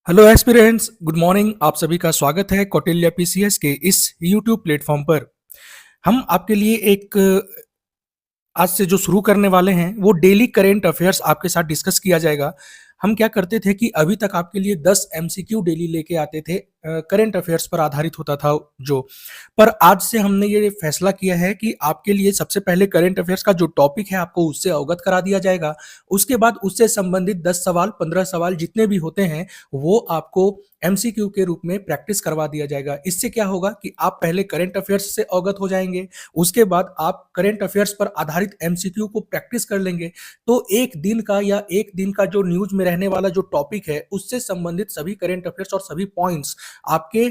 Hello aspirants, good morning. आप सभी का स्वागत है कौटिल्य पीसीएस के इस यूट्यूब प्लेटफॉर्म पर। हम आपके लिए एक आज से जो शुरू करने वाले हैं वो डेली करेंट अफेयर्स आपके साथ डिस्कस किया जाएगा। हम क्या करते थे कि अभी तक आपके लिए 10 एमसीक्यू डेली लेके आते थे, करेंट अफेयर्स पर आधारित होता था जो। पर आज से हमने ये फैसला किया है कि आपके लिए सबसे पहले करेंट अफेयर्स का जो टॉपिक है आपको उससे अवगत करा दिया जाएगा। उसके बाद उससे संबंधित 10 सवाल 15 सवाल जितने भी होते हैं वो आपको एमसीक्यू के रूप में प्रैक्टिस करवा दिया जाएगा। इससे क्या होगा कि आप पहले करेंट अफेयर्स से अवगत हो जाएंगे, उसके बाद आप करंट अफेयर्स पर आधारित एमसीक्यू को प्रैक्टिस कर लेंगे। तो एक दिन का या एक दिन का जो न्यूज में रहने वाला जो टॉपिक है उससे संबंधित सभी करंट अफेयर्स और सभी पॉइंट्स आपके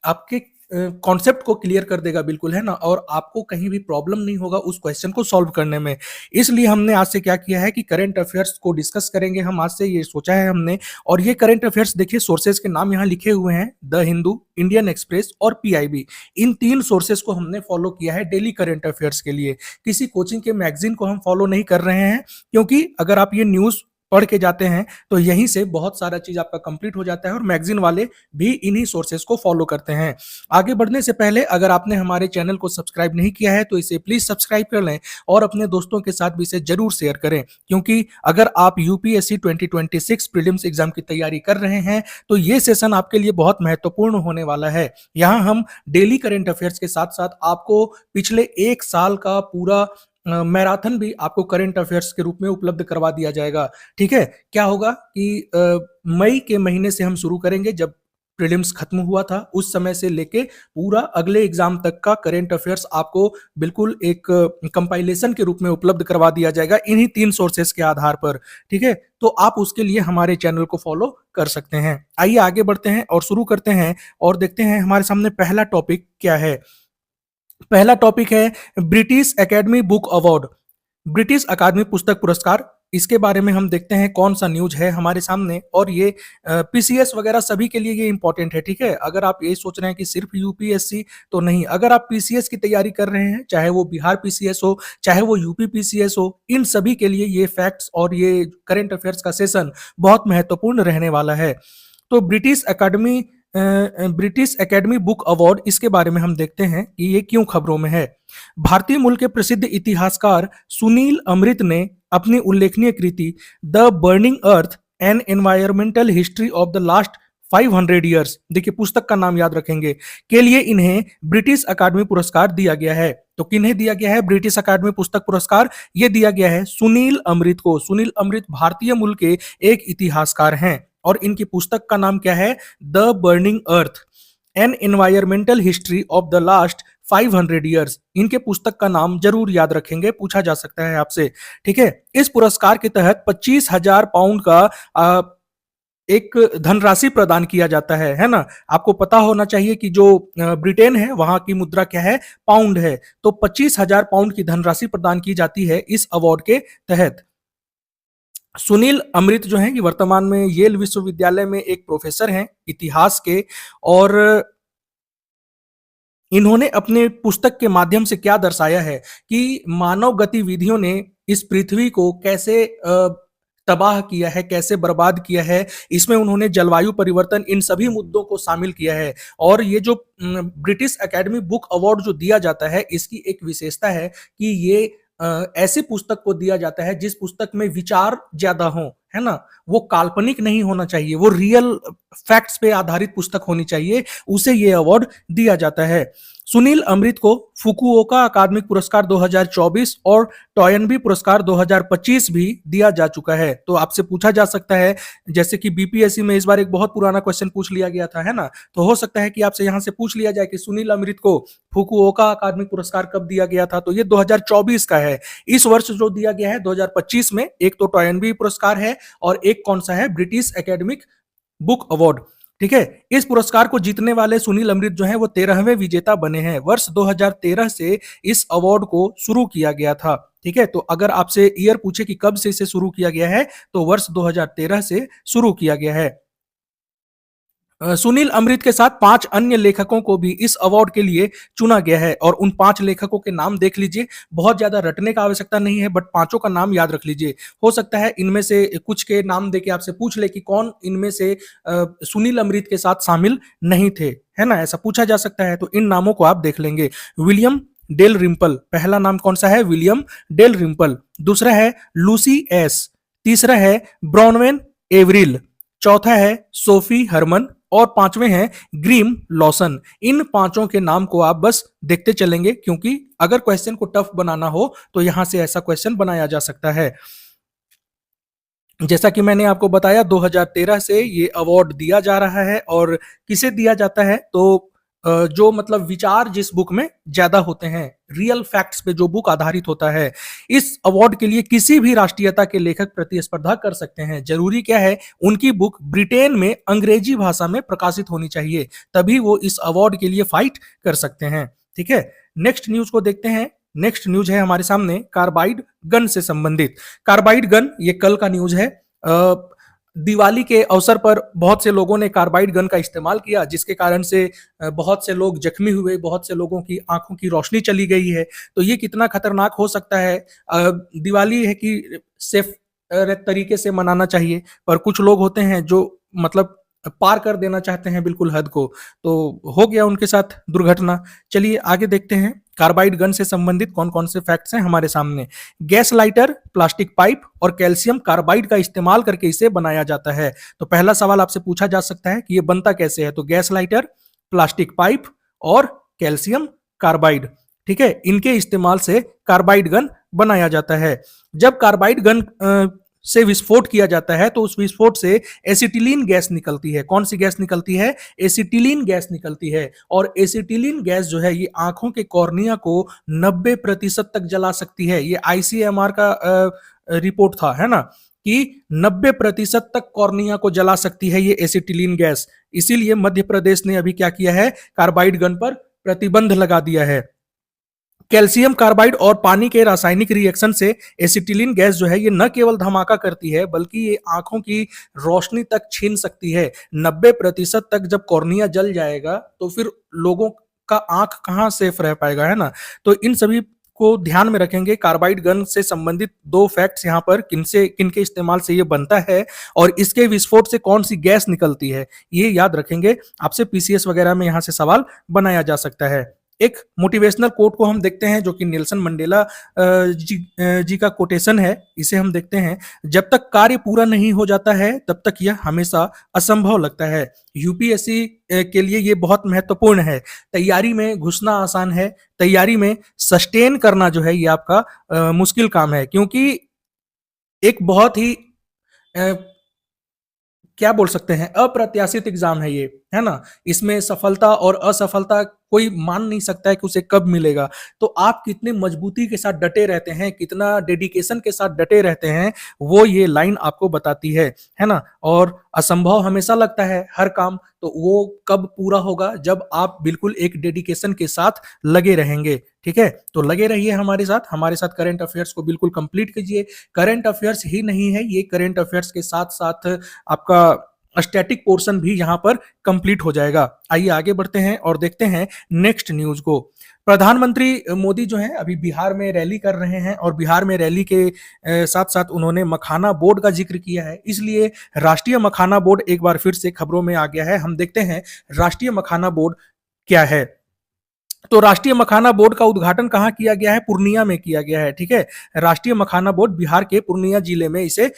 आपके कॉन्सेप्ट को क्लियर कर देगा, बिल्कुल, है ना। और आपको कहीं भी प्रॉब्लम नहीं होगा उस क्वेश्चन को सॉल्व करने में। इसलिए हमने आज से क्या किया है कि करंट अफेयर्स को डिस्कस करेंगे। हम आज से ये सोचा है हमने। और ये करंट अफेयर्स देखिए, सोर्सेज के नाम यहाँ लिखे हुए हैं, द हिंदू, इंडियन एक्सप्रेस और पीआईबी। इन तीन सोर्सेज को हमने फॉलो किया है डेली करंट अफेयर्स के लिए। किसी कोचिंग के मैगजीन को हम फॉलो नहीं कर रहे हैं, क्योंकि अगर आप ये न्यूज पढ़ के जाते हैं तो यहीं से बहुत सारा चीज आपका कंप्लीट हो जाता है। और मैगजीन वाले भी इन्हीं सोर्सेज को फॉलो करते हैं। आगे बढ़ने से पहले अगर आपने हमारे चैनल को सब्सक्राइब नहीं किया है तो इसे प्लीज सब्सक्राइब कर लें और अपने दोस्तों के साथ भी इसे जरूर शेयर करें, क्योंकि अगर आप यूपीएससी 2026 प्रीलिम्स एग्जाम की तैयारी कर रहे हैं तो ये सेशन आपके लिए बहुत महत्वपूर्ण होने वाला है। यहाँ हम डेली करंट अफेयर्स के साथ साथ आपको पिछले एक साल का पूरा मैराथन भी आपको करंट अफेयर्स के रूप में उपलब्ध करवा दिया जाएगा। ठीक है, क्या होगा कि मई के महीने से हम शुरू करेंगे, जब प्रीलिम्स खत्म हुआ था उस समय से लेके पूरा अगले एग्जाम तक का करंट अफेयर्स आपको बिल्कुल एक कंपाइलेशन के रूप में उपलब्ध करवा दिया जाएगा इन्हीं तीन सोर्सेस के आधार पर। ठीक है, तो आप उसके लिए हमारे चैनल को फॉलो कर सकते हैं। आइए आगे बढ़ते हैं और शुरू करते हैं और देखते हैं हमारे सामने पहला टॉपिक क्या है। पहला टॉपिक है British Academy Book Award, British अकादमी पुस्तक पुरस्कार। इसके बारे में हम देखते हैं कौन सा न्यूज है हमारे सामने। और ये पीसीएस वगैरह सभी के लिए ये इंपॉर्टेंट है। ठीक है, अगर आप ये सोच रहे हैं कि सिर्फ यूपीएससी, तो नहीं। अगर आप पीसीएस की तैयारी कर रहे हैं, चाहे वो बिहार पीसीएस हो चाहे वो यूपी पीसीएस हो, इन सभी के लिए ये फैक्ट्स और ये करंट अफेयर्स का सेशन बहुत महत्वपूर्ण रहने वाला है। तो ब्रिटिश एकेडमी बुक अवार्ड, इसके बारे में हम देखते हैं कि ये क्यों खबरों में है। भारतीय मूल के प्रसिद्ध इतिहासकार सुनील अमृत ने अपनी उल्लेखनीय कृति The Burning Earth An Environmental History of the Last 500 Years, देखिए पुस्तक का नाम याद रखेंगे, के लिए इन्हें ब्रिटिश अकादमी पुरस्कार दिया गया है। तो किन्हें दिया गया है ब्रिटिश अकादमी पुस्तक पुरस्कार? ये दिया गया है सुनील अमृत को। सुनील अमृत भारतीय मूल के एक इतिहासकार हैं और इनकी पुस्तक का नाम क्या है? The Burning Earth An Environmental History of the Last 500 years. इनके पुस्तक का नाम जरूर याद रखेंगे, पूछा जा सकता है आपसे। ठीक है, इस पुरस्कार के तहत 25,000 पाउंड का एक धनराशि प्रदान किया जाता है ना। आपको पता होना चाहिए कि जो ब्रिटेन है वहां की मुद्रा क्या है? पाउंड है। तो 25,000 पाउंड की धनराशि प्रदान की जाती है इस अवार्ड के तहत। सुनील अमृत जो हैं ये वर्तमान में येल विश्वविद्यालय में एक प्रोफेसर हैं इतिहास के। और इन्होंने अपने पुस्तक के माध्यम से क्या दर्शाया है कि मानव गतिविधियों ने इस पृथ्वी को कैसे तबाह किया है, कैसे बर्बाद किया है। इसमें उन्होंने जलवायु परिवर्तन, इन सभी मुद्दों को शामिल किया है। और ये जो ब्रिटिश एकेडमी बुक अवार्ड जो दिया जाता है, इसकी एक विशेषता है कि ये ऐसी पुस्तक को दिया जाता है जिस पुस्तक में विचार ज्यादा हो, है ना। वो काल्पनिक नहीं होना चाहिए, वो रियल फैक्ट्स पे आधारित पुस्तक होनी चाहिए, उसे ये अवार्ड दिया जाता है। सुनील अमृत को फुकुओका अकादमिक पुरस्कार 2024 और टॉयनबी पुरस्कार 2025 भी दिया जा चुका है। तो आपसे पूछा जा सकता है, जैसे कि बीपीएससी में इस बार एक बहुत पुराना क्वेश्चन पूछ लिया गया था, है ना। तो हो सकता है कि आपसे यहां से पूछ लिया जाए कि सुनील अमृत को फुकुओका अकादमिक पुरस्कार कब दिया गया था? तो ये 2024 का है। इस वर्ष जो दिया गया है 2025 में, एक तो टॉयनबी पुरस्कार है और एक कौन सा है? British academic book award. ठीक है, इस पुरस्कार को जीतने वाले सुनील अमृत जो हैं वो 13वें विजेता बने हैं। वर्ष 2013 से इस अवार्ड को शुरू किया गया था। ठीक है, तो अगर आपसे ईयर पूछे कि कब से इसे शुरू किया गया है, तो वर्ष 2013 से शुरू किया गया है। सुनील अमृत के साथ 5 अन्य लेखकों को भी इस अवार्ड के लिए चुना गया है और उन 5 लेखकों के नाम देख लीजिए। बहुत ज़्यादा रटने का आवश्यकता नहीं है, बट पाँचों का नाम याद रख लीजिए। हो सकता है इनमें से कुछ के नाम देके आपसे पूछ ले कि कौन इनमें से सुनील अमृत के साथ शामिल नहीं थे, है ना? ऐसा पूछा जा सकता है, तो इन नामों को आप देख लेंगे। विलियम डेल रिम्पल, पहला नाम कौन-सा है? William Dalrymple. दूसरा है लूसी एस, तीसरा है ब्रॉनवेन एवरिल, चौथा है सोफी हरमन और पांचवें हैं ग्रीम लॉसन। इन पांचों के नाम को आप बस देखते चलेंगे, क्योंकि अगर क्वेश्चन को टफ बनाना हो तो यहां से ऐसा क्वेश्चन बनाया जा सकता है। जैसा कि मैंने आपको बताया 2013 से ये अवार्ड दिया जा रहा है और किसे दिया जाता है, तो जो मतलब विचार जिस बुक में ज्यादा होते हैं, रियल फैक्ट्स पे जो बुक आधारित होता है, इस अवार्ड के लिए किसी भी राष्ट्रीयता के लेखक प्रतिस्पर्धा कर सकते हैं। जरूरी क्या है, उनकी बुक ब्रिटेन में अंग्रेजी भाषा में प्रकाशित होनी चाहिए, तभी वो इस अवार्ड के लिए फाइट कर सकते हैं। ठीक है, नेक्स्ट न्यूज को देखते हैं। नेक्स्ट न्यूज है हमारे सामने कार्बाइड गन से संबंधित। कार्बाइड गन ये कल का न्यूज है। दिवाली के अवसर पर बहुत से लोगों ने कार्बाइड गन का इस्तेमाल किया, जिसके कारण से बहुत से लोग जख्मी हुए, बहुत से लोगों की आंखों की रोशनी चली गई है। तो ये कितना खतरनाक हो सकता है। दिवाली है कि सेफ तरीके से मनाना चाहिए, पर कुछ लोग होते हैं जो मतलब पार कर देना चाहते हैं बिल्कुल हद को, तो हो गया उनके साथ दुर्घटना। चलिए आगे देखते हैं कार्बाइड गन से संबंधित कौन कौन से फैक्ट्स हैं हमारे सामने। गैस लाइटर, प्लास्टिक पाइप और कैल्शियम कार्बाइड का इस्तेमाल करके इसे बनाया जाता है। तो पहला सवाल आपसे पूछा जा सकता है कि ये बनता कैसे है, तो गैस लाइटर, प्लास्टिक पाइप और कैल्शियम कार्बाइड, ठीक है, इनके इस्तेमाल से कार्बाइड गन बनाया जाता है। जब कार्बाइड गन से विस्फोट किया जाता है तो उस विस्फोट से एसिटिलीन गैस निकलती है। कौन सी गैस निकलती है? एसिटिलीन गैस निकलती है। और एसिटिलीन गैस जो है ये आंखों के कॉर्निया को 90% तक जला सकती है। ये आईसीएमआर का रिपोर्ट था, है ना, कि 90% तक कॉर्निया को जला सकती है ये एसिटिलीन गैस। इसीलिए मध्य प्रदेश ने अभी क्या किया है, कार्बाइड गन पर प्रतिबंध लगा दिया है। कैल्शियम कार्बाइड और पानी के रासायनिक रिएक्शन से एसिटिलीन गैस जो है ये न केवल धमाका करती है, बल्कि ये आंखों की रोशनी तक छीन सकती है। 90% तक जब कॉर्निया जल जाएगा तो फिर लोगों का आंख कहाँ सेफ रह पाएगा, है ना। तो इन सभी को ध्यान में रखेंगे। कार्बाइड गन से संबंधित 2 फैक्ट्स यहाँ पर किनसे किनके इस्तेमाल से ये बनता है और इसके विस्फोट से कौन सी गैस निकलती है, ये याद रखेंगे। आपसे पीसीएस वगैरह में यहाँ से सवाल बनाया जा सकता है। एक मोटिवेशनल कोट को हम देखते हैं जो कि नेल्सन मंडेला जी का कोटेशन है। इसे हम देखते हैं, जब तक कार्य पूरा नहीं हो जाता है तब तक यह हमेशा असंभव लगता है। यूपीएससी के लिए ये बहुत महत्वपूर्ण है। तैयारी में घुसना आसान है, तैयारी में सस्टेन करना जो है ये आपका मुश्किल काम है, क्योंकि एक बहुत ही क्या बोल सकते हैं, अप्रत्याशित एग्जाम है ये, है ना। इसमें सफलता और असफलता कोई मान नहीं सकता है कि उसे कब मिलेगा। तो आप कितने मजबूती के साथ डटे रहते हैं, कितना डेडिकेशन के साथ डटे रहते हैं, वो ये लाइन आपको बताती है ना। और असंभव हमेशा लगता है हर काम, तो वो कब पूरा होगा, जब आप बिल्कुल एक डेडिकेशन के साथ लगे रहेंगे। ठीक है, तो लगे रहिए हमारे साथ करंट अफेयर्स को बिल्कुल कंप्लीट कीजिए। करंट अफेयर्स ही नहीं है ये, करंट अफेयर्स के साथ साथ आपका स्टैटिक पोर्शन भी यहाँ पर कंप्लीट हो जाएगा। आइए आगे बढ़ते हैं और देखते हैं नेक्स्ट न्यूज को। प्रधानमंत्री मोदी जो हैं अभी बिहार में रैली कर रहे हैं और बिहार में रैली के साथ साथ उन्होंने मखाना बोर्ड का जिक्र किया है, इसलिए राष्ट्रीय मखाना बोर्ड एक बार फिर से खबरों में आ गया है। हम देखते हैं राष्ट्रीय मखाना बोर्ड क्या है। तो राष्ट्रीय मखाना बोर्ड का उद्घाटन कहाँ किया गया है? पूर्णिया में किया गया है। ठीक है, राष्ट्रीय मखाना बोर्ड बिहार के पूर्णिया जिले में इसे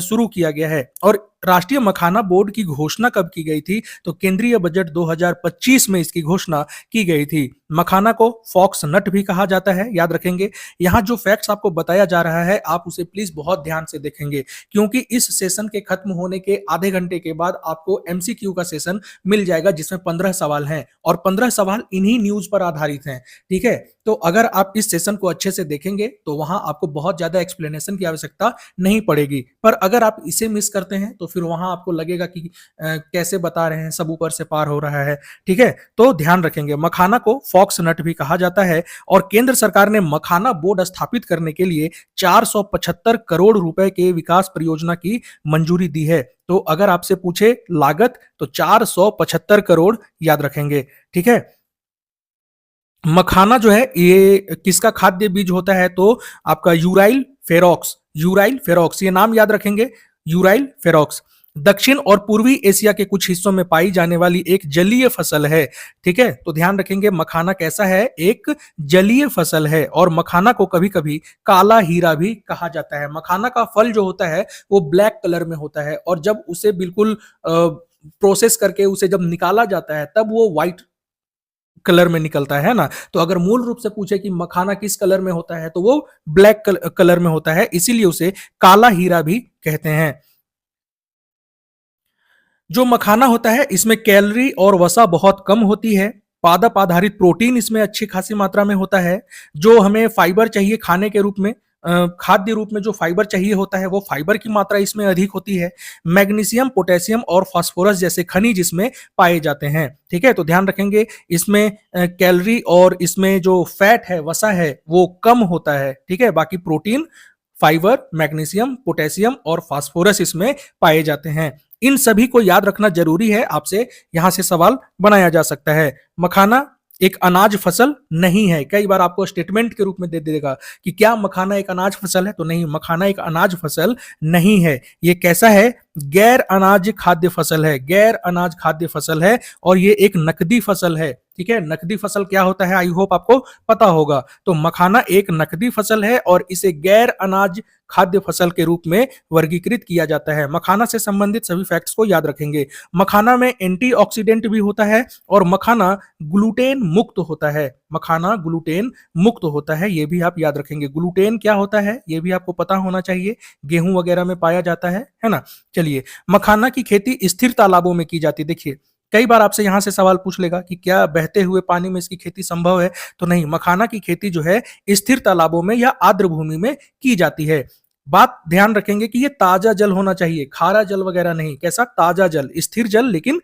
शुरू किया गया है। और राष्ट्रीय मखाना बोर्ड की घोषणा कब की गई थी? तो केंद्रीय बजट 2025 में इसकी घोषणा की गई थी। मखाना को फॉक्स नट भी कहा जाता है, याद रखेंगे। यहाँ जो फैक्ट्स आपको बताया जा रहा है आप उसे प्लीज बहुत ध्यान से देखेंगे, क्योंकि इस सेशन के खत्म होने के आधे घंटे के बाद आपको एमसीक्यू का सेशन मिल जाएगा, जिसमें 15 सवाल हैं और 15 सवाल इन्हीं न्यूज पर आधारित हैं। ठीक है, तो अगर आप इस सेशन को अच्छे से देखेंगे तो वहां आपको बहुत ज्यादा एक्सप्लेनेशन की आवश्यकता नहीं पड़ेगी। पर अगर आप इसे मिस करते हैं तो फिर वहाँ आपको लगेगा कि कैसे बता रहे हैं, सब ऊपर से पार हो रहा है, ठीक है? तो ध्यान रखेंगे। मखाना को फॉक्स नट भी कहा जाता है और केंद्र सरकार ने मखाना बोर्ड स्थापित करने के लिए 475 करोड़ रुपए के विकास परियोजना की मंजूरी दी है। तो अगर आपसे पूछे लागत तो 475 करोड़ याद रखेंगे, ठीक है? मखाना जो है ये किसका खाद्य बीज होता है? तो आपका यूराइल फेरोक्स ये नाम याद रखेंगे, यूराइल फेरोक्स। दक्षिण और पूर्वी एशिया के कुछ हिस्सों में पाई जाने वाली एक जलीय फसल है, ठीक है? तो ध्यान रखेंगे मखाना कैसा है? एक जलीय फसल है और मखाना को कभी-कभी काला हीरा भी कहा जाता है। मखाना का फल जो होता है वो ब्लैक कलर में होता है और जब उसे बिल्कुल प्रोसेस करके उसे जब निकाला जाता है तब वो व्हाइट कलर में निकलता है ना। तो अगर मूल रूप से पूछे कि मखाना किस कलर में होता है तो वो ब्लैक कलर में होता है, इसीलिए उसे काला हीरा भी कहते हैं। जो मखाना होता है इसमें कैलोरी और वसा बहुत कम होती है। पादप आधारित प्रोटीन इसमें अच्छी खासी मात्रा में होता है। जो हमें फाइबर चाहिए खाने के रूप में, खाद्य रूप में जो फाइबर चाहिए होता है वो फाइबर की मात्रा इसमें अधिक होती है। मैग्नीशियम, पोटेशियम और फास्फोरस जैसे खनिज इसमें पाए जाते हैं, ठीक है? तो ध्यान रखेंगे इसमें कैलोरी और इसमें जो फैट है, वसा है, वो कम होता है, ठीक है? बाकी प्रोटीन, फाइबर, मैग्नीशियम, पोटेशियम और फास्फोरस इसमें पाए जाते हैं। इन सभी को याद रखना जरूरी है, आपसे यहां से सवाल बनाया जा सकता है। मखाना एक अनाज फसल नहीं है। कई बार आपको स्टेटमेंट के रूप में दे देगा कि क्या मखाना एक अनाज फसल है? तो नहीं, मखाना एक अनाज फसल नहीं है। ये कैसा है? गैर अनाज खाद्य फसल है, गैर अनाज खाद्य फसल है और ये एक नकदी फसल है, ठीक है? नकदी फसल क्या होता है? आई होप आपको पता होगा। तो मखाना एक नकदी फसल है और इसे गैर अनाज खाद्य फसल के रूप में वर्गीकृत किया जाता है। मखाना से संबंधित सभी फैक्ट्स को याद रखेंगे। मखाना में एंटीऑक्सीडेंट भी होता है और मखाना ग्लूटेन मुक्त होता है। मखाना ग्लूटेन मुक्त होता है, ये भी आप याद रखेंगे। ग्लूटेन क्या होता है ये भी आपको पता होना चाहिए, गेहूं वगैरह में पाया जाता है ना? चलिए, मखाना की खेती स्थिर तालाबों में की जाती है। देखिए, कई बार आपसे यहां से सवाल पूछ लेगा कि क्या बहते हुए पानी में इसकी खेती संभव है? तो नहीं, मखाना की खेती जो है स्थिर तालाबों में या आर्द्र भूमि में की जाती है। बात ध्यान रखेंगे कि ये ताजा जल होना चाहिए, खारा जल वगैरह नहीं। कैसा? ताजा जल, स्थिर जल लेकिन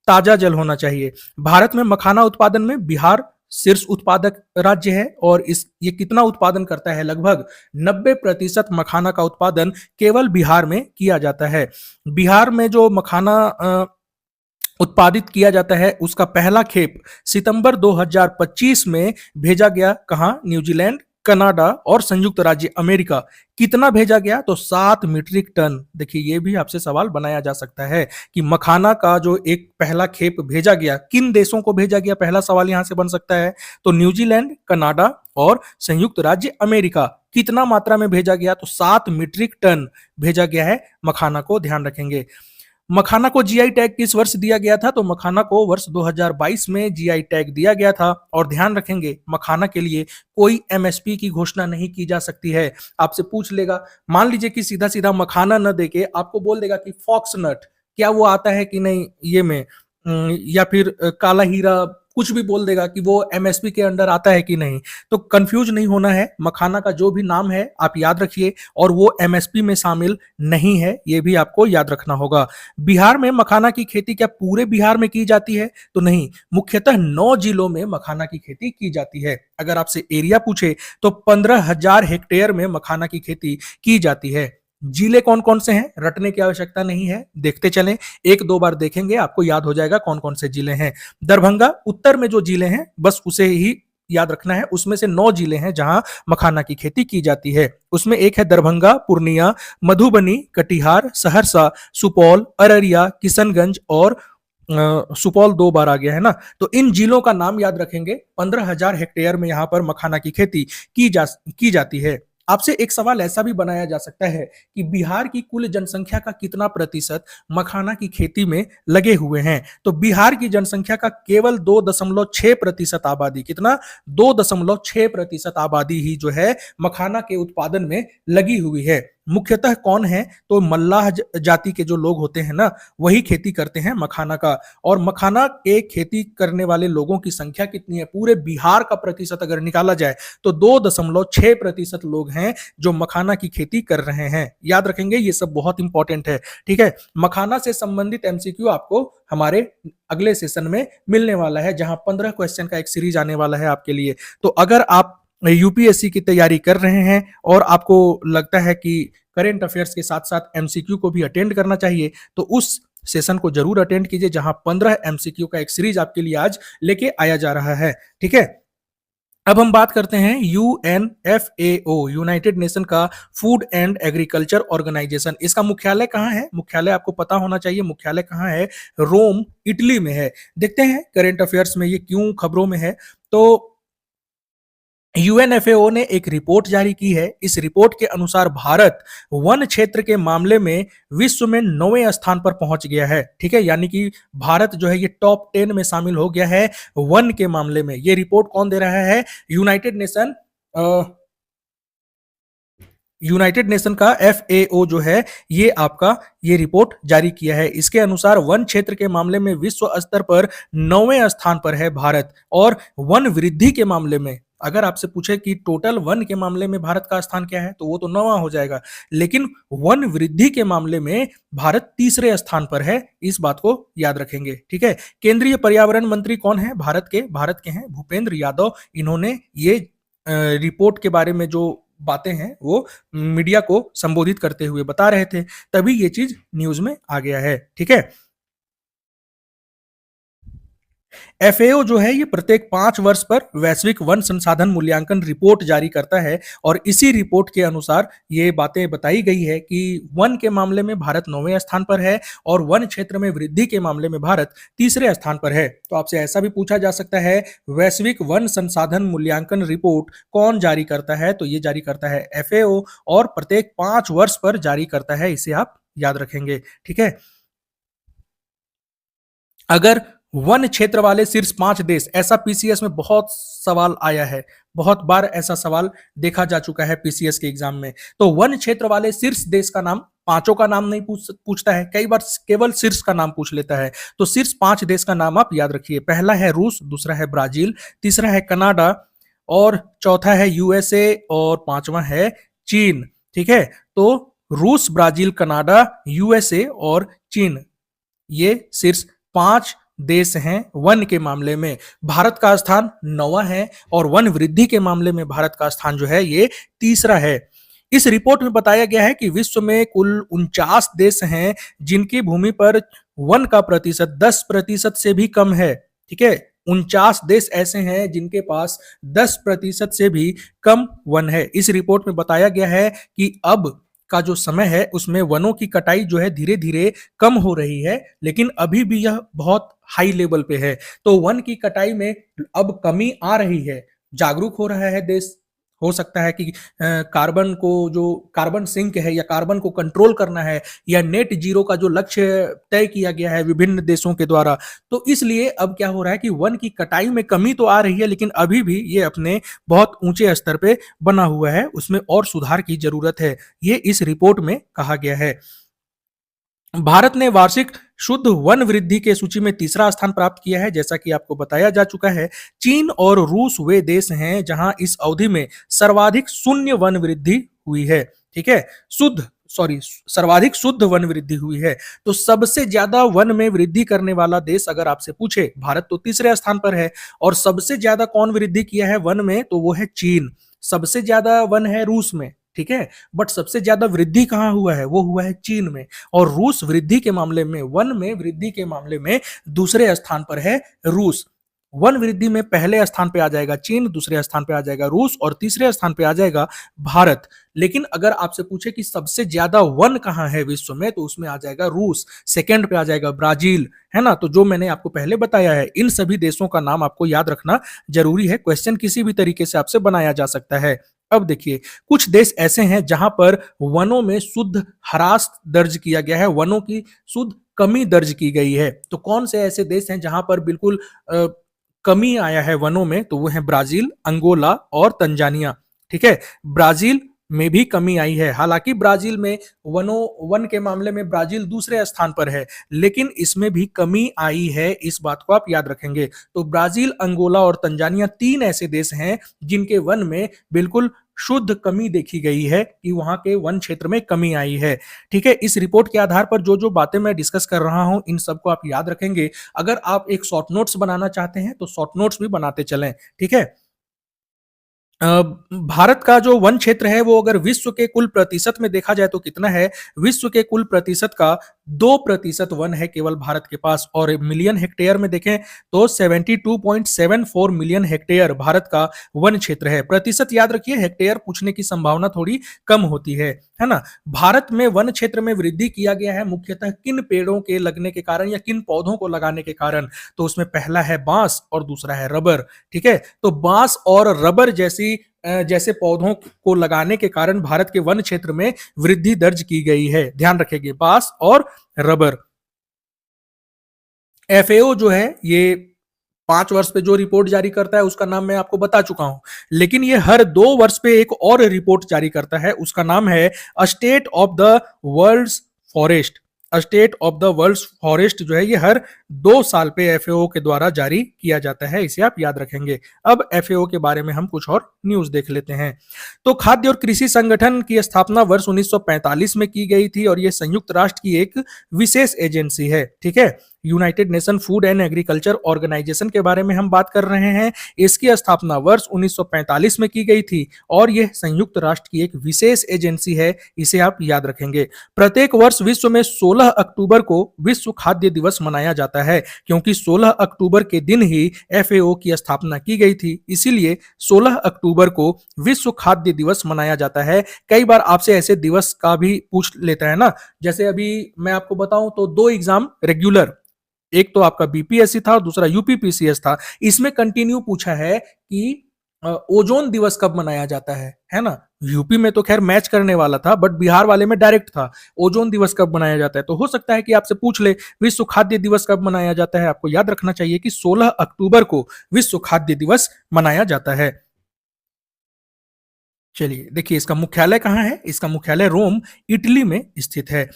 ताजा जल होना चाहिए। भारत में मखाना उत्पादन में बिहार शीर्ष उत्पादक राज्य है और इस ये कितना उत्पादन करता है? लगभग 90% मखाना का उत्पादन केवल बिहार में किया जाता है। बिहार में जो मखाना उत्पादित किया जाता है उसका पहला खेप सितंबर 2025 में भेजा गया। कहां? न्यूजीलैंड, कनाडा और संयुक्त राज्य अमेरिका। कितना भेजा गया? तो 7 मीट्रिक टन। देखिए, ये भी आपसे सवाल बनाया जा सकता है कि मखाना का जो एक पहला खेप भेजा गया, किन देशों को भेजा गया? पहला सवाल यहां से बन सकता है। तो न्यूजीलैंड, कनाडा और संयुक्त राज्य अमेरिका। कितना मात्रा में भेजा गया? तो 7 मीट्रिक टन भेजा गया है मखाना को, ध्यान रखेंगे। मखाना को जीआई टैग किस वर्ष दिया गया था? तो मखाना को वर्ष 2022 में जीआई टैग दिया गया था और ध्यान रखेंगे मखाना के लिए कोई एमएसपी की घोषणा नहीं की जा सकती है। आपसे पूछ लेगा, मान लीजिए कि सीधा सीधा मखाना न देके आपको बोल देगा कि फॉक्स नट, क्या वो आता है कि नहीं ये में, या फिर काला हीरा, कुछ भी बोल देगा कि वो एमएसपी के अंडर आता है कि नहीं। तो कंफ्यूज नहीं होना है, मखाना का जो भी नाम है आप याद रखिए और वो एमएसपी में शामिल नहीं है, ये भी आपको याद रखना होगा। बिहार में मखाना की खेती क्या पूरे बिहार में की जाती है? तो नहीं, मुख्यतः 9 जिलों में मखाना की खेती की जाती है। अगर आपसे एरिया पूछे तो 15,000 हेक्टेयर में मखाना की खेती की जाती है। जिले कौन कौन से हैं? रटने की आवश्यकता नहीं है, देखते चलें, एक दो बार देखेंगे आपको याद हो जाएगा कौन कौन से जिले हैं। दरभंगा उत्तर में जो जिले हैं बस उसे ही याद रखना है। उसमें से 9 जिले हैं जहां मखाना की खेती की जाती है। उसमें एक है दरभंगा, पूर्णिया, मधुबनी, कटिहार, सहरसा, सुपौल, अररिया, किशनगंज और सुपौल 2 बार आ गया है ना। तो इन जिलों का नाम याद रखेंगे। 15,000 हेक्टेयर में यहां पर मखाना की खेती की जाती है। आपसे एक सवाल ऐसा भी बनाया जा सकता है कि बिहार की कुल जनसंख्या का कितना प्रतिशत मखाना की खेती में लगे हुए हैं? तो बिहार की जनसंख्या का केवल 2.6% आबादी, कितना? 2.6% आबादी ही जो है मखाना के उत्पादन में लगी हुई है। मुख्यतः कौन है, तो मल्लाह जाति के जो लोग होते हैं ना, वही खेती करते हैं मखाना का। और मखाना के खेती करने वाले लोगों की संख्या कितनी है, पूरे बिहार का प्रतिशत अगर निकाला जाए तो 2.6% लोग हैं जो मखाना की खेती कर रहे हैं। याद रखेंगे, ये सब बहुत इंपॉर्टेंट है। ठीक है, मखाना से संबंधित एमसीक्यू आपको हमारे अगले सेशन में मिलने वाला है, जहां 15 क्वेश्चन का एक सीरीज आने वाला है आपके लिए। तो अगर आप यूपीएससी की तैयारी कर रहे हैं और आपको लगता है कि करेंट अफेयर्स के साथ साथ एमसीक्यू को भी अटेंड करना चाहिए, तो उस सेशन को जरूर अटेंड कीजिए, जहां 15 एमसीक्यू का एक सीरीज आपके लिए आज लेके आया जा रहा है। ठीक है, अब हम बात करते हैं यूएनएफएओ, यूनाइटेड नेशन का फूड एंड एग्रीकल्चर ऑर्गेनाइजेशन। इसका मुख्यालय कहाँ है, मुख्यालय आपको पता होना चाहिए, मुख्यालय कहाँ है, रोम, इटली में है। देखते हैं करेंट अफेयर्स में ये क्यों खबरों में है। तो यूएनएफएओ ने एक रिपोर्ट जारी की है। इस रिपोर्ट के अनुसार भारत वन क्षेत्र के मामले में विश्व में 9वें स्थान पर पहुंच गया है। ठीक है, यानी कि भारत जो है ये टॉप 10 में शामिल हो गया है वन के मामले में। ये रिपोर्ट कौन दे रहा है, यूनाइटेड नेशन का एफएओ जो है ये आपका ये रिपोर्ट जारी किया है। इसके अनुसार वन क्षेत्र के मामले में विश्व स्तर पर 9वें स्थान पर है भारत। और वन वृद्धि के मामले में अगर आपसे पूछे कि टोटल वन के मामले में भारत का स्थान क्या है, तो वो तो 9वां हो जाएगा, लेकिन वन वृद्धि के मामले में भारत तीसरे स्थान पर है। इस बात को याद रखेंगे। ठीक है, केंद्रीय पर्यावरण मंत्री कौन है, भारत के हैं भूपेंद्र यादव। इन्होंने ये रिपोर्ट के बारे में जो बातें हैं वो मीडिया को संबोधित करते हुए बता रहे थे, तभी ये चीज न्यूज में आ गया है। ठीक है, एफएओ जो है ये प्रत्येक 5 वर्ष पर वैश्विक वन संसाधन मूल्यांकन रिपोर्ट जारी करता है। और इसी रिपोर्ट के अनुसार ये बातें बताई गई है कि वन के मामले में भारत 9वें स्थान पर है और वन क्षेत्र में वृद्धि के मामले में भारत तीसरे स्थान पर है। तो आपसे ऐसा भी पूछा जा सकता है, वैश्विक वन संसाधन मूल्यांकन रिपोर्ट कौन जारी करता है, तो ये जारी करता है एफएओ, और प्रत्येक 5 वर्ष पर जारी करता है। इसे आप याद रखेंगे। ठीक है, अगर वन क्षेत्र वाले शीर्ष 5 देश, ऐसा पीसीएस में बहुत सवाल आया है, बहुत बार ऐसा सवाल देखा जा चुका है पीसीएस के एग्जाम में। तो वन क्षेत्र वाले शीर्ष देश का नाम, पांचों का नाम नहीं पूछता है, कई बार केवल शीर्ष का नाम पूछ लेता है। तो शीर्ष 5 देश का नाम आप याद रखिए। पहला है रूस, दूसरा है ब्राजील, तीसरा है कनाडा, और चौथा है यूएसए, और पांचवा है चीन। ठीक है, तो रूस, ब्राजील, कनाडा, यूएसए और चीन, ये शीर्ष 5 देश हैं वन के मामले में। भारत का स्थान 9वां है और वन वृद्धि के मामले में भारत का स्थान जो है ये तीसरा है। इस रिपोर्ट में बताया गया है कि विश्व में कुल 49 देश हैं जिनकी भूमि पर वन का प्रतिशत 10% से भी कम है। ठीक है, 49 देश ऐसे हैं जिनके पास 10% से भी कम वन है। इस रिपोर्ट में बताया गया है कि अब का जो समय है उसमें वनों की कटाई जो है धीरे धीरे कम हो रही है, लेकिन अभी भी यह बहुत हाई लेवल पे है। तो वन की कटाई में अब कमी आ रही है, जागरूक हो रहा है देश। हो सकता है कि कार्बन को, जो कार्बन सिंक है या कार्बन को कंट्रोल करना है, या नेट जीरो का जो लक्ष्य तय किया गया है विभिन्न देशों के द्वारा, तो इसलिए अब क्या हो रहा है कि वन की कटाई में कमी तो आ रही है, लेकिन अभी भी ये अपने बहुत ऊंचे स्तर पे बना हुआ है, उसमें और सुधार की जरूरत है, ये इस रिपोर्ट में कहा गया है। भारत ने वार्षिक शुद्ध वन वृद्धि के सूची में तीसरा स्थान प्राप्त किया है, जैसा कि आपको बताया जा चुका है। चीन और रूस वे देश हैं जहां इस अवधि में सर्वाधिक शून्य वन वृद्धि हुई है। ठीक है, सर्वाधिक शुद्ध वन वृद्धि हुई है। तो सबसे ज्यादा वन में वृद्धि करने वाला देश अगर आपसे पूछे, भारत तो तीसरे स्थान पर है, और सबसे ज्यादा कौन वृद्धि किया है वन में, तो वो है चीन। सबसे ज्यादा वन है रूस में, ठीक है, बट सबसे ज्यादा वृद्धि कहां हुआ है, वो हुआ है चीन में। और रूस वृद्धि के मामले में, वन में वृद्धि के मामले में दूसरे स्थान पर है रूस। वन वृद्धि में पहले स्थान पे आ जाएगा चीन, दूसरे स्थान पे आ जाएगा रूस, और तीसरे स्थान पे आ जाएगा भारत। लेकिन अगर आपसे पूछे कि सबसे ज्यादा वन कहां है विश्व में, तो उसमें आ जाएगा रूस, सेकंड पे आ जाएगा ब्राजील, है ना। तो जो मैंने आपको पहले बताया है, इन सभी देशों का नाम आपको याद रखना जरूरी है। क्वेश्चन किसी भी तरीके से आपसे बनाया जा सकता है। अब देखिए, कुछ देश ऐसे हैं जहां पर वनों में शुद्ध ह्रास दर्ज किया गया है, वनों की शुद्ध कमी दर्ज की गई है। तो कौन से ऐसे देश हैं जहां पर बिल्कुल कमी आया है वनों में, तो वो है ब्राजील, अंगोला और तंजानिया। ठीक है, ब्राजील में भी कमी आई है। हालांकि ब्राजील में वन के मामले में ब्राजील दूसरे स्थान पर है, लेकिन इसमें भी कमी आई है, इस बात को आप याद रखेंगे। तो ब्राजील, अंगोला और तंजानिया 3 ऐसे देश हैं जिनके वन में बिल्कुल शुद्ध कमी देखी गई है, कि वहां के वन क्षेत्र में कमी आई है। ठीक है, इस रिपोर्ट के आधार पर जो जो बातें मैं डिस्कस कर रहा हूं, इन सबको आप याद रखेंगे। अगर आप एक शॉर्ट नोट्स बनाना चाहते हैं तो शॉर्ट नोट्स भी बनाते चलें। ठीक है। अ, भारत का जो वन क्षेत्र है वो अगर विश्व के कुल प्रतिशत में देखा जाए तो कितना है? विश्व के कुल प्रतिशत का 2% वन है केवल भारत के पास। और मिलियन हेक्टेयर में देखें तो 72.74 मिलियन हेक्टेयर भारत का वन क्षेत्र है। प्रतिशत याद रखिए, हेक्टेयर पूछने की संभावना थोड़ी कम होती है ना। भारत में वन क्षेत्र में वृद्धि किया गया है मुख्यतः किन पेड़ों के लगने के कारण या किन पौधों को लगाने के कारण? तो उसमें पहला है बांस और दूसरा है रबर। ठीक है, तो बांस और रबर जैसे पौधों को लगाने के कारण भारत के वन क्षेत्र में वृद्धि दर्ज की गई है। ध्यान रखेंगे, बांस और रबर। एफएओ जो है ये 5 वर्ष पे जो रिपोर्ट जारी करता है उसका नाम मैं आपको बता चुका हूं, लेकिन ये हर 2 वर्ष पे एक और रिपोर्ट जारी करता है, उसका नाम है a state of the world's forest. State of the world's forest जो है ये हर 2 साल पे एफएओ के द्वारा जारी किया जाता है, इसे आप याद रखेंगे। अब एफएओ के बारे में हम कुछ और न्यूज देख लेते हैं। तो खाद्य और कृषि संगठन की स्थापना वर्ष 1945 में की गई थी, और ये संयुक्त राष्ट्र की एक विशेष एजेंसी है। ठीक है, United Nation Food and Agriculture Organization के बारे में हम बात कर रहे हैं। इसकी स्थापना वर्ष 1945 में की गई थी, और यह संयुक्त राष्ट्र की एक विशेष एजेंसी है, इसे आप याद रखेंगे। प्रत्येक वर्ष विश्व में 16 अक्टूबर को विश्व खाद्य दिवस मनाया जाता है, क्योंकि 16 अक्टूबर के दिन ही एफएओ की स्थापना की गई थी, इसीलिए 16 अक्टूबर को विश्व खाद्य दिवस मनाया जाता है। कई बार आपसे ऐसे दिवस का भी पूछ लेता है ना, जैसे अभी मैं आपको बताऊं तो 2 एग्जाम रेगुलर, एक तो आपका बीपीएससी था और दूसरा यूपीपीसीएस था। इसमें कंटिन्यू पूछा है कि ओजोन दिवस कब मनाया जाता है ना। यूपी में तो खैर मैच करने वाला था, बट बिहार वाले में डायरेक्ट था ओजोन दिवस कब मनाया जाता है। तो हो सकता है कि आपसे पूछ ले विश्व खाद्य दिवस कब मनाया जाता है। आपको याद रखना चाहिए कि 16 अक्टूबर को विश्व खाद्य दिवस मनाया जाता है। चलिए देखिए, इसका मुख्यालय कहाँ है? इसका मुख्यालय रोम, इटली में स्थित है।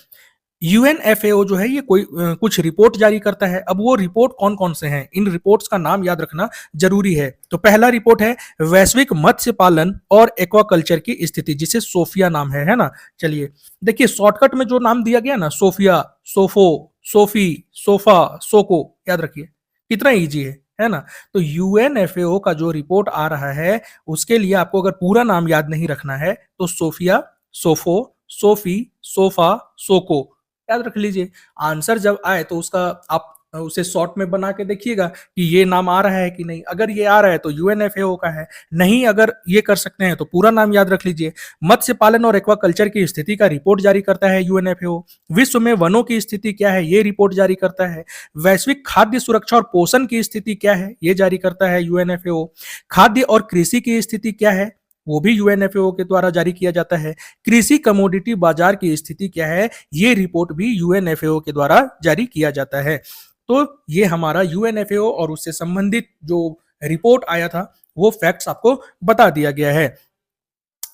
यूएनएफएओ जो है ये कुछ रिपोर्ट जारी करता है। अब वो रिपोर्ट कौन कौन से हैं, इन रिपोर्ट्स का नाम याद रखना जरूरी है। तो पहला रिपोर्ट है वैश्विक मत्स्य पालन और एक्वाकल्चर की स्थिति, जिसे सोफिया नाम है ना। चलिए देखिए, शॉर्टकट में जो नाम दिया गया ना, सोफिया, सोफो, सोफी, सोफा, सोको, याद रखिए कितना इजी है ना। तो यूएनएफएओ का जो रिपोर्ट आ रहा है उसके लिए आपको अगर पूरा नाम याद नहीं रखना है तो सोफिया, सोफो, सोफी, सोफा, सोको याद रख लीजिए। आंसर जब आए तो उसका आप उसे शॉर्ट में बना के देखिएगा कि ये नाम आ रहा है कि नहीं। अगर ये आ रहा है तो यूएनएफएओ का है, नहीं अगर ये कर सकते हैं तो पूरा नाम याद रख लीजिए। मत्स्य पालन और एक्वाकल्चर की स्थिति का रिपोर्ट जारी करता है यूएनएफएओ। विश्व में वनों की स्थिति क्या है ये रिपोर्ट जारी करता है। वैश्विक खाद्य सुरक्षा और पोषण की स्थिति क्या है ये जारी करता है यूएनएफएओ। खाद्य और कृषि की स्थिति क्या है वो भी यूएनएफएओ के द्वारा जारी किया जाता है। कृषि कमोडिटी बाजार की स्थिति क्या है ये रिपोर्ट भी यूएनएफएओ के द्वारा जारी किया जाता है। तो ये हमारा यूएनएफएओ और उससे संबंधित जो रिपोर्ट आया था वो फैक्ट्स आपको बता दिया गया है।